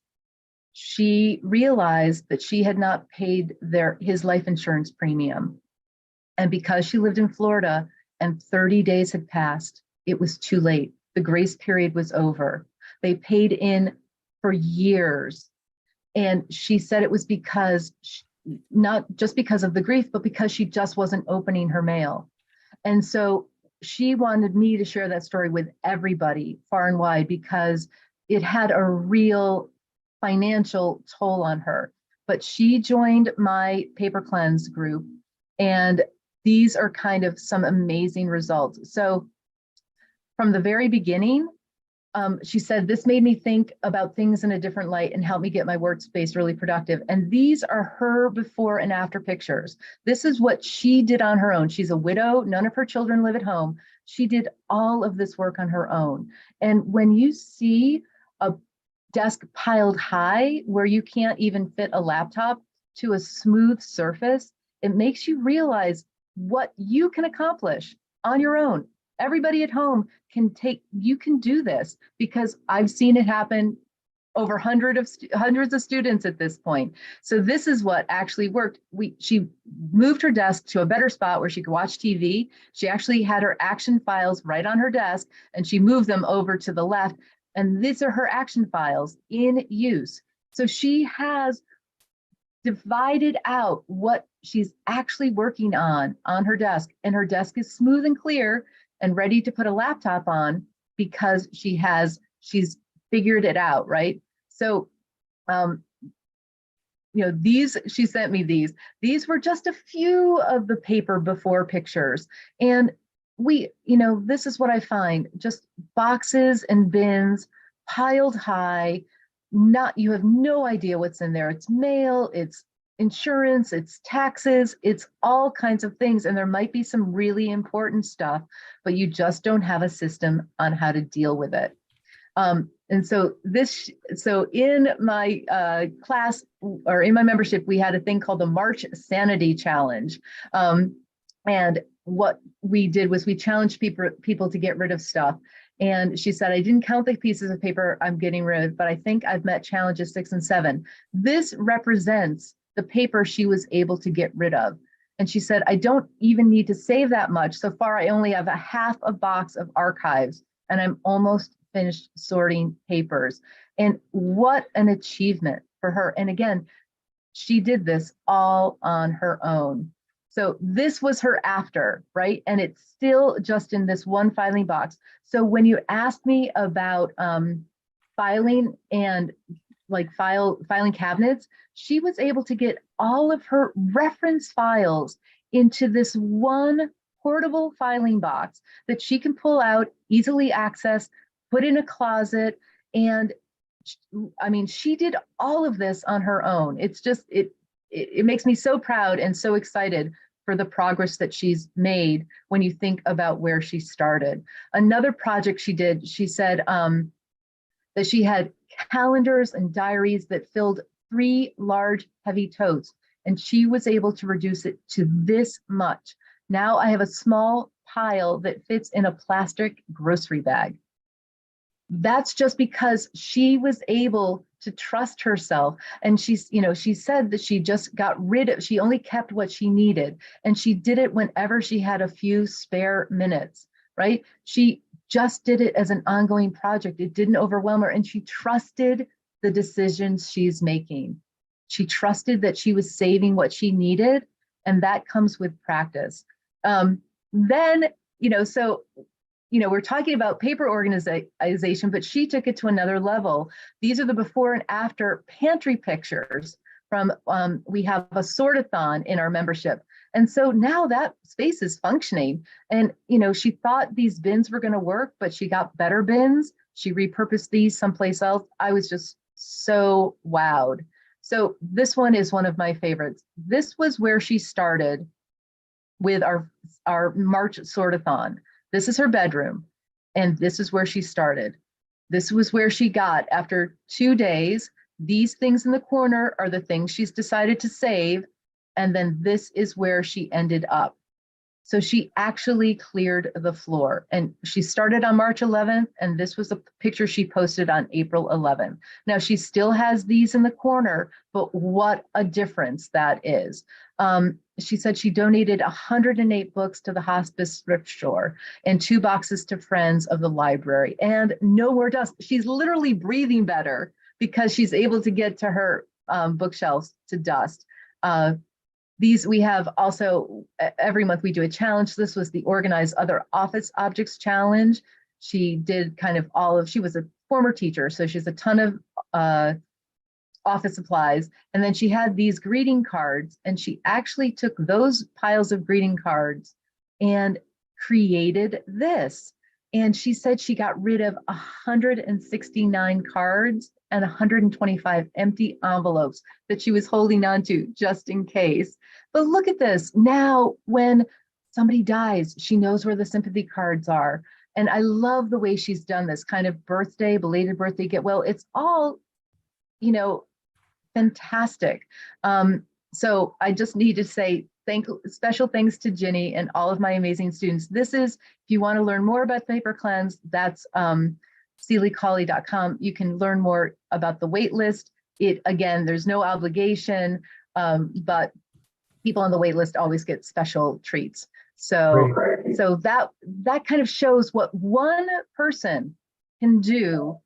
she realized that she had not paid his life insurance premium. And because she lived in Florida and 30 days had passed, it was too late. The grace period was over. They paid in for years. And she said it was because, not just because of the grief, but because she just wasn't opening her mail. And so she wanted me to share that story with everybody far and wide because it had a real financial toll on her. But she joined my paper cleanse group, and these are kind of some amazing results. So from the very beginning, she said, this made me think about things in a different light and helped me get my workspace really productive. And these are her before and after pictures. This is what she did on her own. She's a widow. None of her children live at home. She did all of this work on her own. And when you see a desk piled high where you can't even fit a laptop to a smooth surface, it makes you realize what you can accomplish on your own. Everybody at home you can do this because I've seen it happen over hundreds of students at this point. So this is what actually worked. She moved her desk to a better spot where she could watch TV. She actually had her action files right on her desk and she moved them over to the left. And these are her action files in use. So she has divided out what she's actually working on her desk, and her desk is smooth and clear and ready to put a laptop on because she's figured it out, right? So, she sent me these were just a few of the paper before pictures. And this is what I find, just boxes and bins piled high. You have no idea what's in there. It's mail, it's insurance, it's taxes, it's all kinds of things. And there might be some really important stuff, but you just don't have a system on how to deal with it. And so in my class, or in my membership, we had a thing called the March Sanity Challenge. And what we did was we challenged people to get rid of stuff. And she said, I didn't count the pieces of paper I'm getting rid of, but I think I've met challenges 6 and 7. This represents the paper she was able to get rid of. And she said, I don't even need to save that much. So far, I only have a half a box of archives, and I'm almost finished sorting papers. And what an achievement for her. And again, she did this all on her own. So this was her after, right? And it's still just in this one filing box. So when you asked me about filing and filing cabinets, she was able to get all of her reference files into this one portable filing box that she can pull out, easily access, put in a closet. And I mean, she did all of this on her own. It's just, it makes me so proud and so excited for the progress that she's made when you think about where she started. Another project she did, she said that she had calendars and diaries that filled 3 large heavy totes, and she was able to reduce it to this much. Now I have a small pile that fits in a plastic grocery bag. That's just because she was able to trust herself. And she said that she just she only kept what she needed. And she did it whenever she had a few spare minutes, right? She just did it as an ongoing project. It didn't overwhelm her, and she trusted the decisions she's making. She trusted that she was saving what she needed, and that comes with practice. Then, we're talking about paper organization, but she took it to another level. These are the before and after pantry pictures from, we have a sortathon in our membership. And so now that space is functioning. And, she thought these bins were going to work, but she got better bins. She repurposed these someplace else. I was just so wowed. So this one is one of my favorites. This was where she started with our March sortathon. This is her bedroom, and this is where she started. This was where she got, after 2 days, these things in the corner are the things she's decided to save, and then this is where she ended up. So she actually cleared the floor, and she started on March 11th, and this was a picture she posted on April 11th. Now she still has these in the corner, but what a difference that is. She said she donated 108 books to the hospice thrift store and 2 boxes to friends of the library, and no more dust. She's literally breathing better because she's able to get to her bookshelves to dust. These we have also, every month we do a challenge. This was the Organize Other Office Objects Challenge. She did kind of she was a former teacher, so she has a ton of office supplies. And then she had these greeting cards, and she actually took those piles of greeting cards and created this. And she said she got rid of 169 cards and 125 empty envelopes that she was holding on to just in case. But look at this. Now, when somebody dies, she knows where the sympathy cards are. And I love the way she's done this kind of birthday, belated birthday get well. It's all, fantastic. So I just need to say special thanks to Ginny and all of my amazing students. This is, if you want to learn more about Paper Cleanse, that's leecawley.com. You can learn more about the wait list. Again, there's no obligation, but people on the wait list always get special treats. So, Great. so that kind of shows what one person can do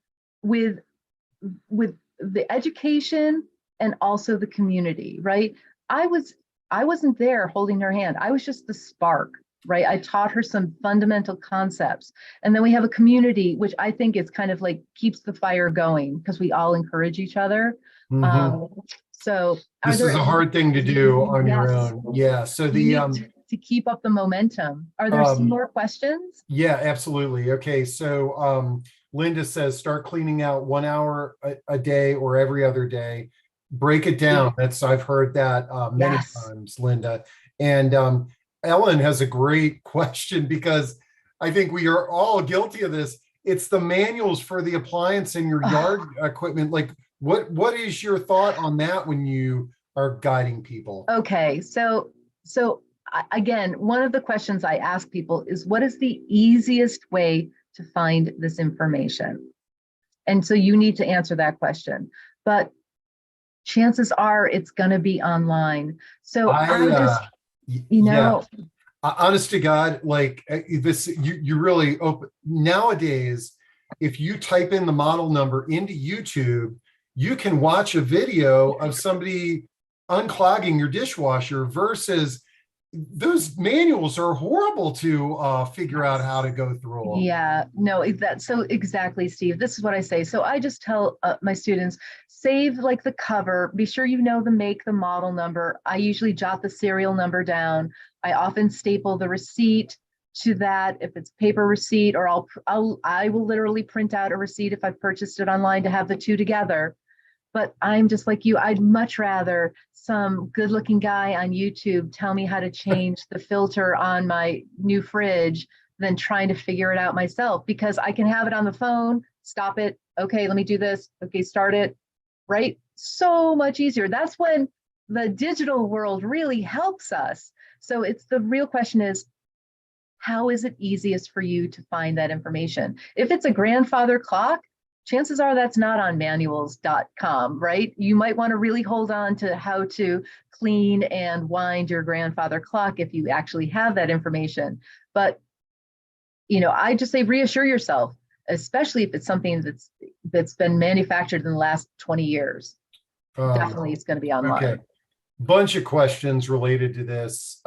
with the education and also the community, right? I wasn't there holding her hand. I was just the spark, right? I taught her some fundamental concepts. And then we have a community, which I think is kind of like keeps the fire going because we all encourage each other. So this is a hard thing to do on your own. Yeah. So to keep up the momentum. Are there some more questions? Yeah, absolutely. Okay. So Linda says, start cleaning out 1 hour a day or every other day. Break it down. I've heard that many times, Linda. And Ellen has a great question, because I think we are all guilty of this. It's the manuals for the appliance in your yard equipment. Like, what is your thought on that when you are guiding people? Okay, so again, one of the questions I ask people is, what is the easiest way to find this information? And so you need to answer that question. But chances are it's going to be online. So honest to God, like this, you really open nowadays. If you type in the model number into YouTube, you can watch a video of somebody unclogging your dishwasher, versus those manuals are horrible to figure out how to go through them. Yeah, no, so exactly, Steve. This is what I say. So I just tell my students, save like the cover, be sure you know the make, the model number. I usually jot the serial number down. I often staple the receipt to that if it's paper receipt, or I will literally print out a receipt if I've purchased it online to have the two together. But I'm just like you. I'd much rather some good looking guy on YouTube tell me how to change the filter on my new fridge than trying to figure it out myself, because I can have it on the phone, stop it. Okay, let me do this. Okay, start it, right? So much easier. That's when the digital world really helps us. So the real question is, how is it easiest for you to find that information? If it's a grandfather clock, chances are that's not on manuals.com, right? You might want to really hold on to how to clean and wind your grandfather clock if you actually have that information. But I just say reassure yourself, especially if it's something that's been manufactured in the last 20 years. Definitely it's going to be online. Okay. Bunch of questions related to this.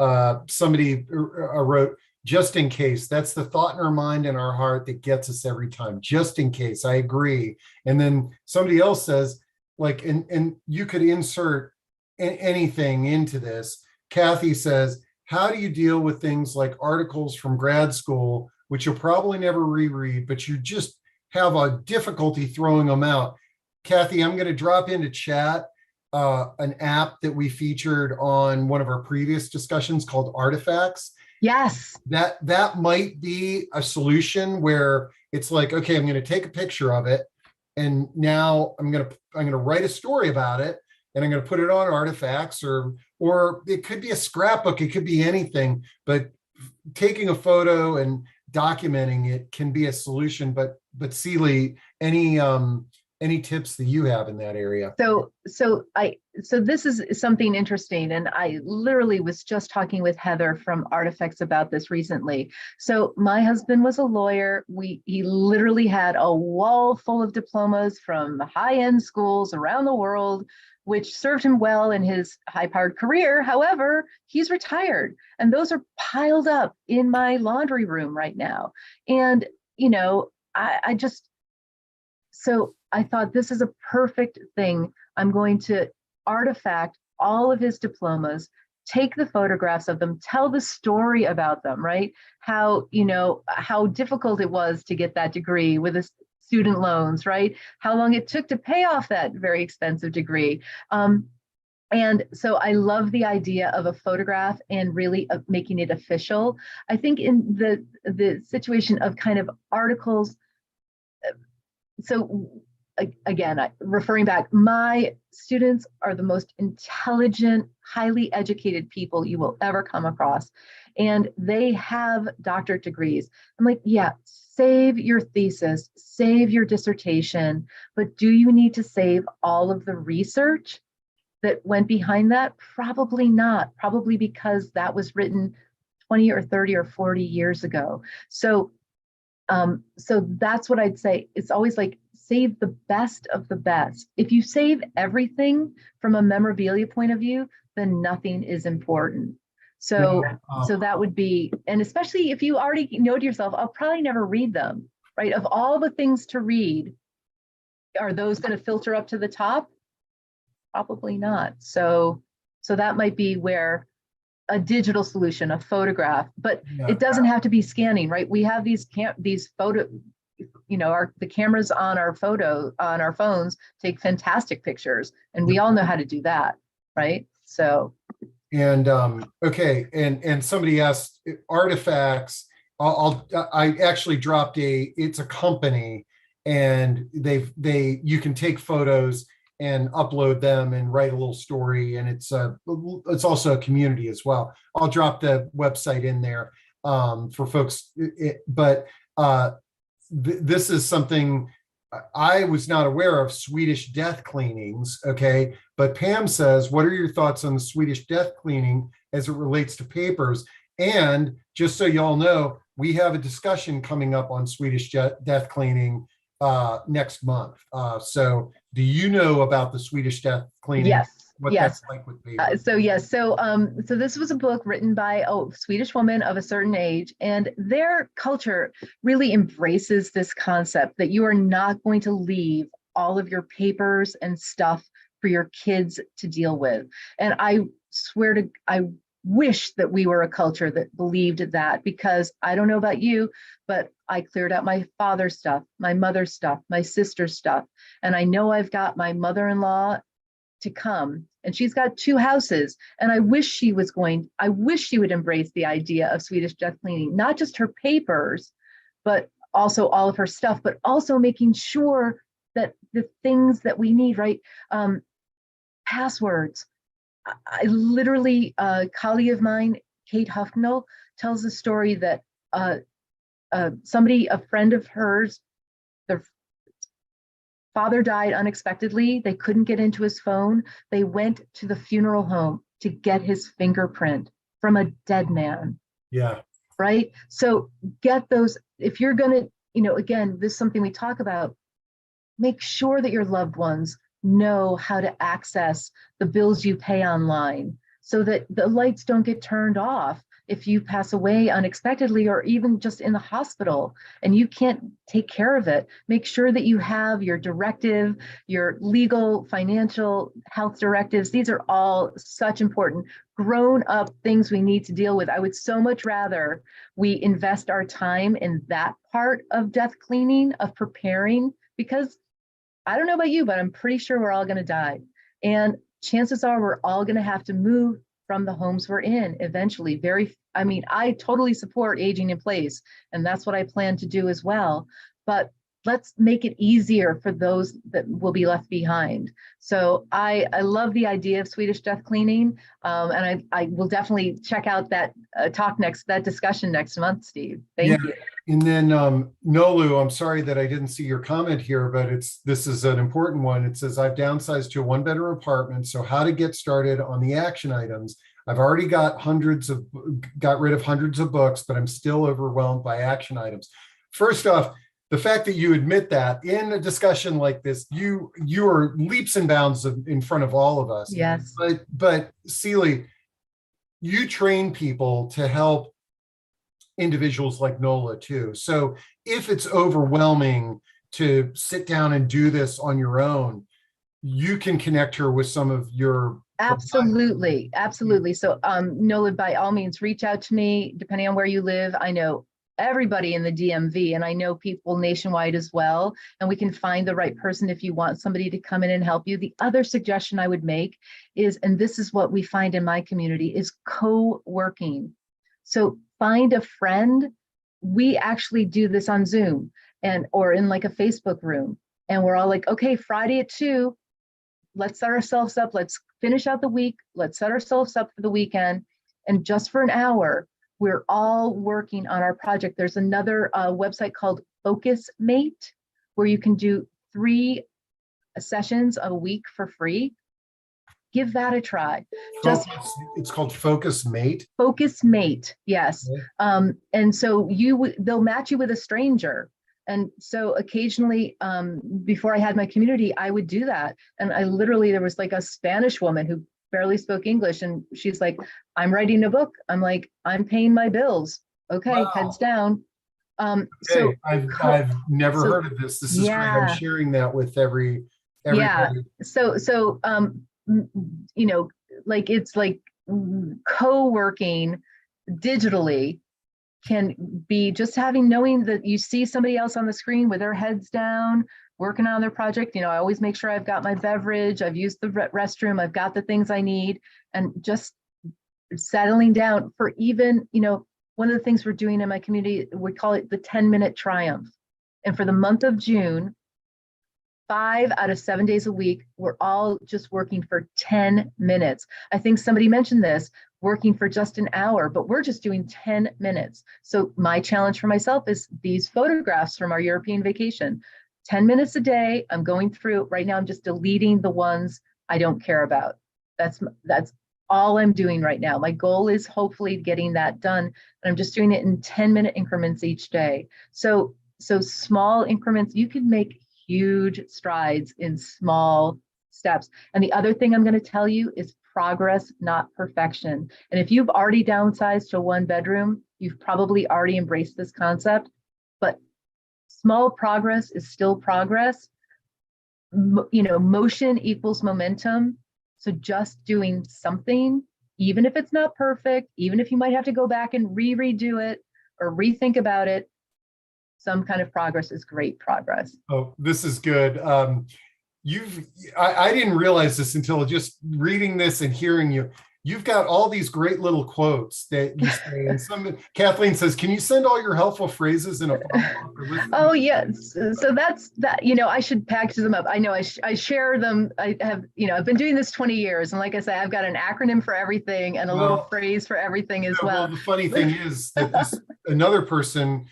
Somebody wrote, just in case. That's the thought in our mind and our heart that gets us every time. Just in case. I agree. And then somebody else says, like, and you could insert anything into this. Kathy says, how do you deal with things like articles from grad school, which you'll probably never reread, but you just have a difficulty throwing them out? Kathy, I'm going to drop into chat an app that we featured on one of our previous discussions called Artifacts. Yes. That might be a solution where it's like, okay, I'm going to take a picture of it, and now I'm going to write a story about it, and I'm going to put it on Artifacts, or it could be a scrapbook, it could be anything, but taking a photo and documenting it can be a solution. But Celie, any tips that you have in that area? So this is something interesting, and I literally was just talking with Heather from Artifacts about this recently. So my husband was a lawyer. He literally had a wall full of diplomas from high-end schools around the world, which served him well in his high-powered career. However, he's retired, and those are piled up in my laundry room right now. And so I thought, this is a perfect thing. I'm going to artifact all of his diplomas, take the photographs of them, tell the story about them, right? How difficult it was to get that degree with the student loans, right? How long it took to pay off that very expensive degree. And so I love the idea of a photograph and really making it official. I think in the situation of kind of articles, so again, referring back, my students are the most intelligent, highly educated people you will ever come across. And they have doctorate degrees. I'm like, yeah, save your thesis, save your dissertation, but do you need to save all of the research that went behind that? Probably not, probably because that was written 20 or 30 or 40 years ago. So that's what I'd say. It's always like, save the best of the best. If you save everything from a memorabilia point of view, then nothing is important. So that would be, and especially if you already know to yourself, I'll probably never read them, right? Of all the things to read, are those going to filter up to the top? Probably not. So that might be where a digital solution, a photograph, but it doesn't have to be scanning, right? We have these photo, the cameras on our phones take fantastic pictures, and we all know how to do that, right? So. And okay, and somebody asked Artifacts. I actually dropped it's a company, and you can take photos and upload them and write a little story, and it's also a community as well. I'll drop the website in there for folks, but this is something I was not aware of, Swedish death cleanings. Okay. But Pam says, what are your thoughts on the Swedish death cleaning as it relates to papers? And just so y'all know, we have a discussion coming up on Swedish death cleaning next month. So do you know about the Swedish death cleaning? Yes. What yes. that's like with paper? So this was a book written by a Swedish woman of a certain age, and their culture really embraces this concept that you are not going to leave all of your papers and stuff for your kids to deal with. And I wish that we were a culture that believed that, because I don't know about you, but I cleared out my father's stuff, my mother's stuff, my sister's stuff, and I know I've got my mother-in-law to come, and she's got 2 houses, and I wish she would embrace the idea of Swedish death cleaning, not just her papers, but also all of her stuff, but also making sure that the things that we need, right? Passwords. I literally, a colleague of mine, Kate Huffnell, tells a story that a friend of hers, their father died unexpectedly. They couldn't get into his phone. They went to the funeral home to get his fingerprint from a dead man. Yeah. Right? So get those, if you're going to, again, this is something we talk about, make sure that your loved ones know how to access the bills you pay online so that the lights don't get turned off if you pass away unexpectedly or even just in the hospital and you can't take care of it. Make sure that you have your directive, your legal, financial, health directives. These are all such important grown up things we need to deal with. I would so much rather we invest our time in that part of death cleaning, of preparing, because I don't know about you, but I'm pretty sure we're all going to die. And chances are we're all going to have to move from the homes we're in eventually. I totally support aging in place, and that's what I plan to do as well. But let's make it easier for those that will be left behind. So I love the idea of Swedish death cleaning, and I will definitely check out that that discussion next month, Steve. Thank you. And then Nolu, I'm sorry that I didn't see your comment here, but this is an important one. It says, I've downsized to a 1-bedroom apartment. So how to get started on the action items. I've already got rid of hundreds of books, but I'm still overwhelmed by action items. First off, the fact that you admit that in a discussion like this, you are leaps and bounds in front of all of us. Yes. But Celie, you train people to help individuals like Nola too. So if it's overwhelming to sit down and do this on your own, you can connect her with some of your Absolutely. So Nola, by all means, reach out to me depending on where you live. I know everybody in the DMV, and I know people nationwide as well, and we can find the right person if you want somebody to come in and help you. The other suggestion I would make is, and this is what we find in my community, is co-working. So find a friend. We actually do this on Zoom or in like a Facebook room, and we're all like, okay, Friday at 2, let's set ourselves up. Let's finish out the week. Let's set ourselves up for the weekend. And just for an hour, we're all working on our project. There's another website called Focus Mate, where you can do 3 sessions a week for free. Give that a try. It's called Focus Mate. Focus Mate, yes. Okay. And so they'll match you with a stranger. And so occasionally, before I had my community, I would do that. And there was like a Spanish woman who barely spoke English. And she's like, I'm writing a book. I'm like, I'm paying my bills. Okay, wow. Heads down. Okay. So I've never heard of this. This is great. I'm sharing that with everybody. Yeah. So like it's like co-working digitally can be just knowing that you see somebody else on the screen with their heads down, working on their project. I always make sure I've got my beverage, I've used the restroom, I've got the things I need, and just settling down for even, one of the things we're doing in my community, we call it the 10-minute triumph. And for the month of June, 5 out of 7 days a week, we're all just working for 10 minutes. I think somebody mentioned this, working for just an hour, but we're just doing 10 minutes. So my challenge for myself is these photographs from our European vacation, 10 minutes a day. I'm going through right now. I'm just deleting the ones I don't care about. That's all I'm doing right now. My goal is hopefully getting that done. And I'm just doing it in 10-minute increments each day. So small increments, you can make huge strides in small steps. And the other thing I'm going to tell you is progress, not perfection. And if you've already downsized to 1 bedroom, you've probably already embraced this concept, but small progress is still progress. Motion equals momentum. So just doing something, even if it's not perfect, even if you might have to go back and redo it or rethink about it, some kind of progress is great progress. Oh, this is good. I didn't realize this until just reading this and hearing you. You've got all these great little quotes that you say, and Kathleen says, can you send all your helpful phrases in a follow-up? Oh, yes. So that's that, I should package them up. I know I share them. I have, I've been doing this 20 years. And like I said, I've got an acronym for everything and a little phrase for everything as well. Well, the funny thing is that another person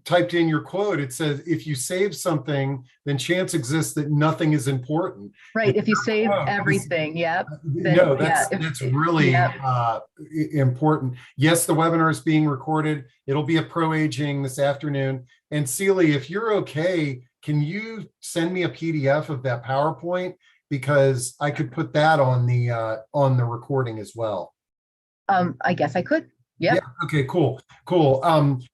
typed in your quote. It says, if you save something, then chance exists that nothing is important. Right. And If you save quote is- everything, yep. Then no, yeah, that's really yep. important. Yes, the webinar is being recorded. It'll be at Pro Aging this afternoon. And Celie, if you're okay, can you send me a PDF of that PowerPoint? Because I could put that on the recording as well. I guess I could. Yep. Yeah. Okay. Cool. Cool.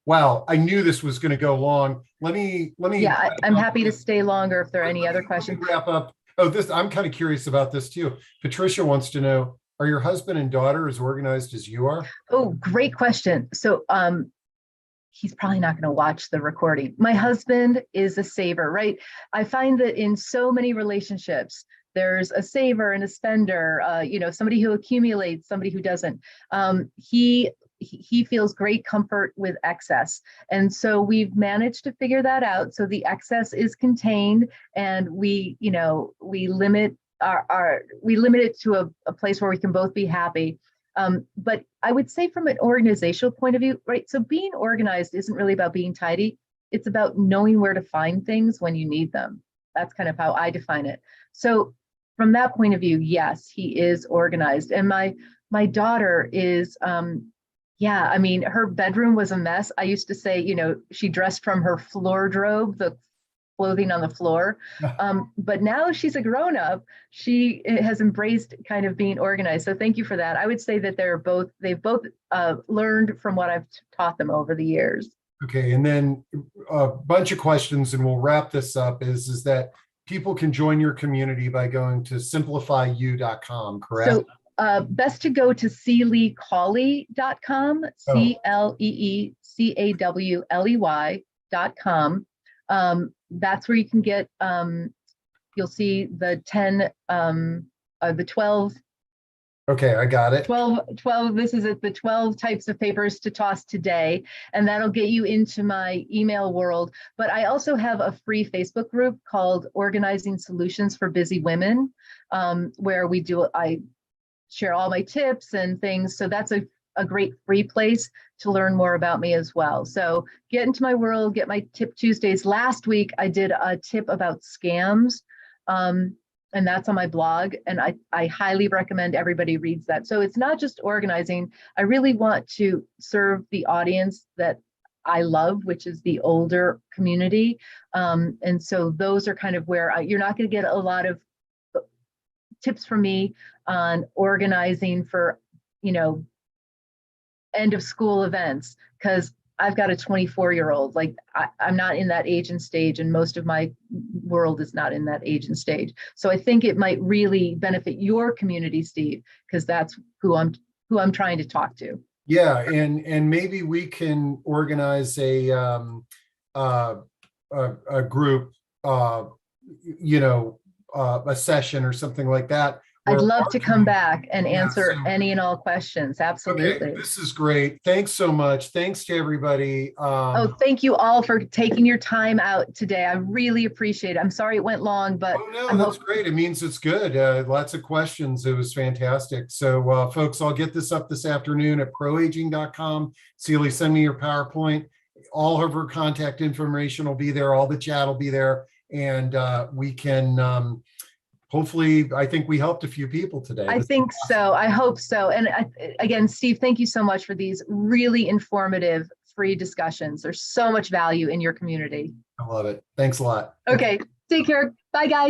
Wow. I knew this was going to go long. Let me. Yeah, I'm happy to stay longer if there are any other questions. Wrap up. Oh, I'm kind of curious about this too. Patricia wants to know: are your husband and daughter as organized as you are? Oh, great question. So, he's probably not going to watch the recording. My husband is a saver, right? I find that in so many relationships, there's a saver and a spender, somebody who accumulates, somebody who doesn't. He feels great comfort with excess. And so we've managed to figure that out. So the excess is contained, and we limit we limit it to a place where we can both be happy. But I would say from an organizational point of view, right? So being organized isn't really about being tidy. It's about knowing where to find things when you need them. That's kind of how I define it. So from that point of view, yes, he is organized. And my daughter is, her bedroom was a mess. I used to say, she dressed from her floor drobe, the clothing on the floor. But now she's a grown up. She has embraced kind of being organized. So thank you for that. I would say that they've both learned from what I've taught them over the years. Okay. And then a bunch of questions, and we'll wrap this up, is that people can join your community by going to simplifyu.com, correct? So best to go to leecawley.com, CLEECAWLEY.com. That's where you can get, you'll see the 12. Okay, I got it. 12, this is the 12 types of papers to toss today, and that'll get you into my email world. But I also have a free Facebook group called Organizing Solutions for Busy Women, where I share all my tips and things. So that's a great free place to learn more about me as well. So get into my world, get my Tip Tuesdays. Last week, I did a tip about scams, and that's on my blog. And I highly recommend everybody reads that. So it's not just organizing. I really want to serve the audience that I love, which is the older community. And so those are kind of where you're not going to get a lot of tips from me on organizing for, end of school events, because I've got a 24-year-old. Like I'm not in that age and stage, and most of my world is not in that age and stage. So I think it might really benefit your community, Steve, because that's who I'm trying to talk to. Yeah, and maybe we can organize a group, a session or something like that. I'd love to come back and answer any and all questions. Absolutely. Okay, this is great. Thanks so much. Thanks to everybody. Thank you all for taking your time out today. I really appreciate it. I'm sorry it went long, but that's great. It means it's good. Lots of questions. It was fantastic. So folks, I'll get this up this afternoon at proaging.com. Celie, send me your PowerPoint. All of her contact information will be there. All the chat will be there. And we can hopefully, I think we helped a few people today. I think so. I hope so. And again, Steve, thank you so much for these really informative, free discussions. There's so much value in your community. I love it. Thanks a lot. Okay. Take care. Bye, guys.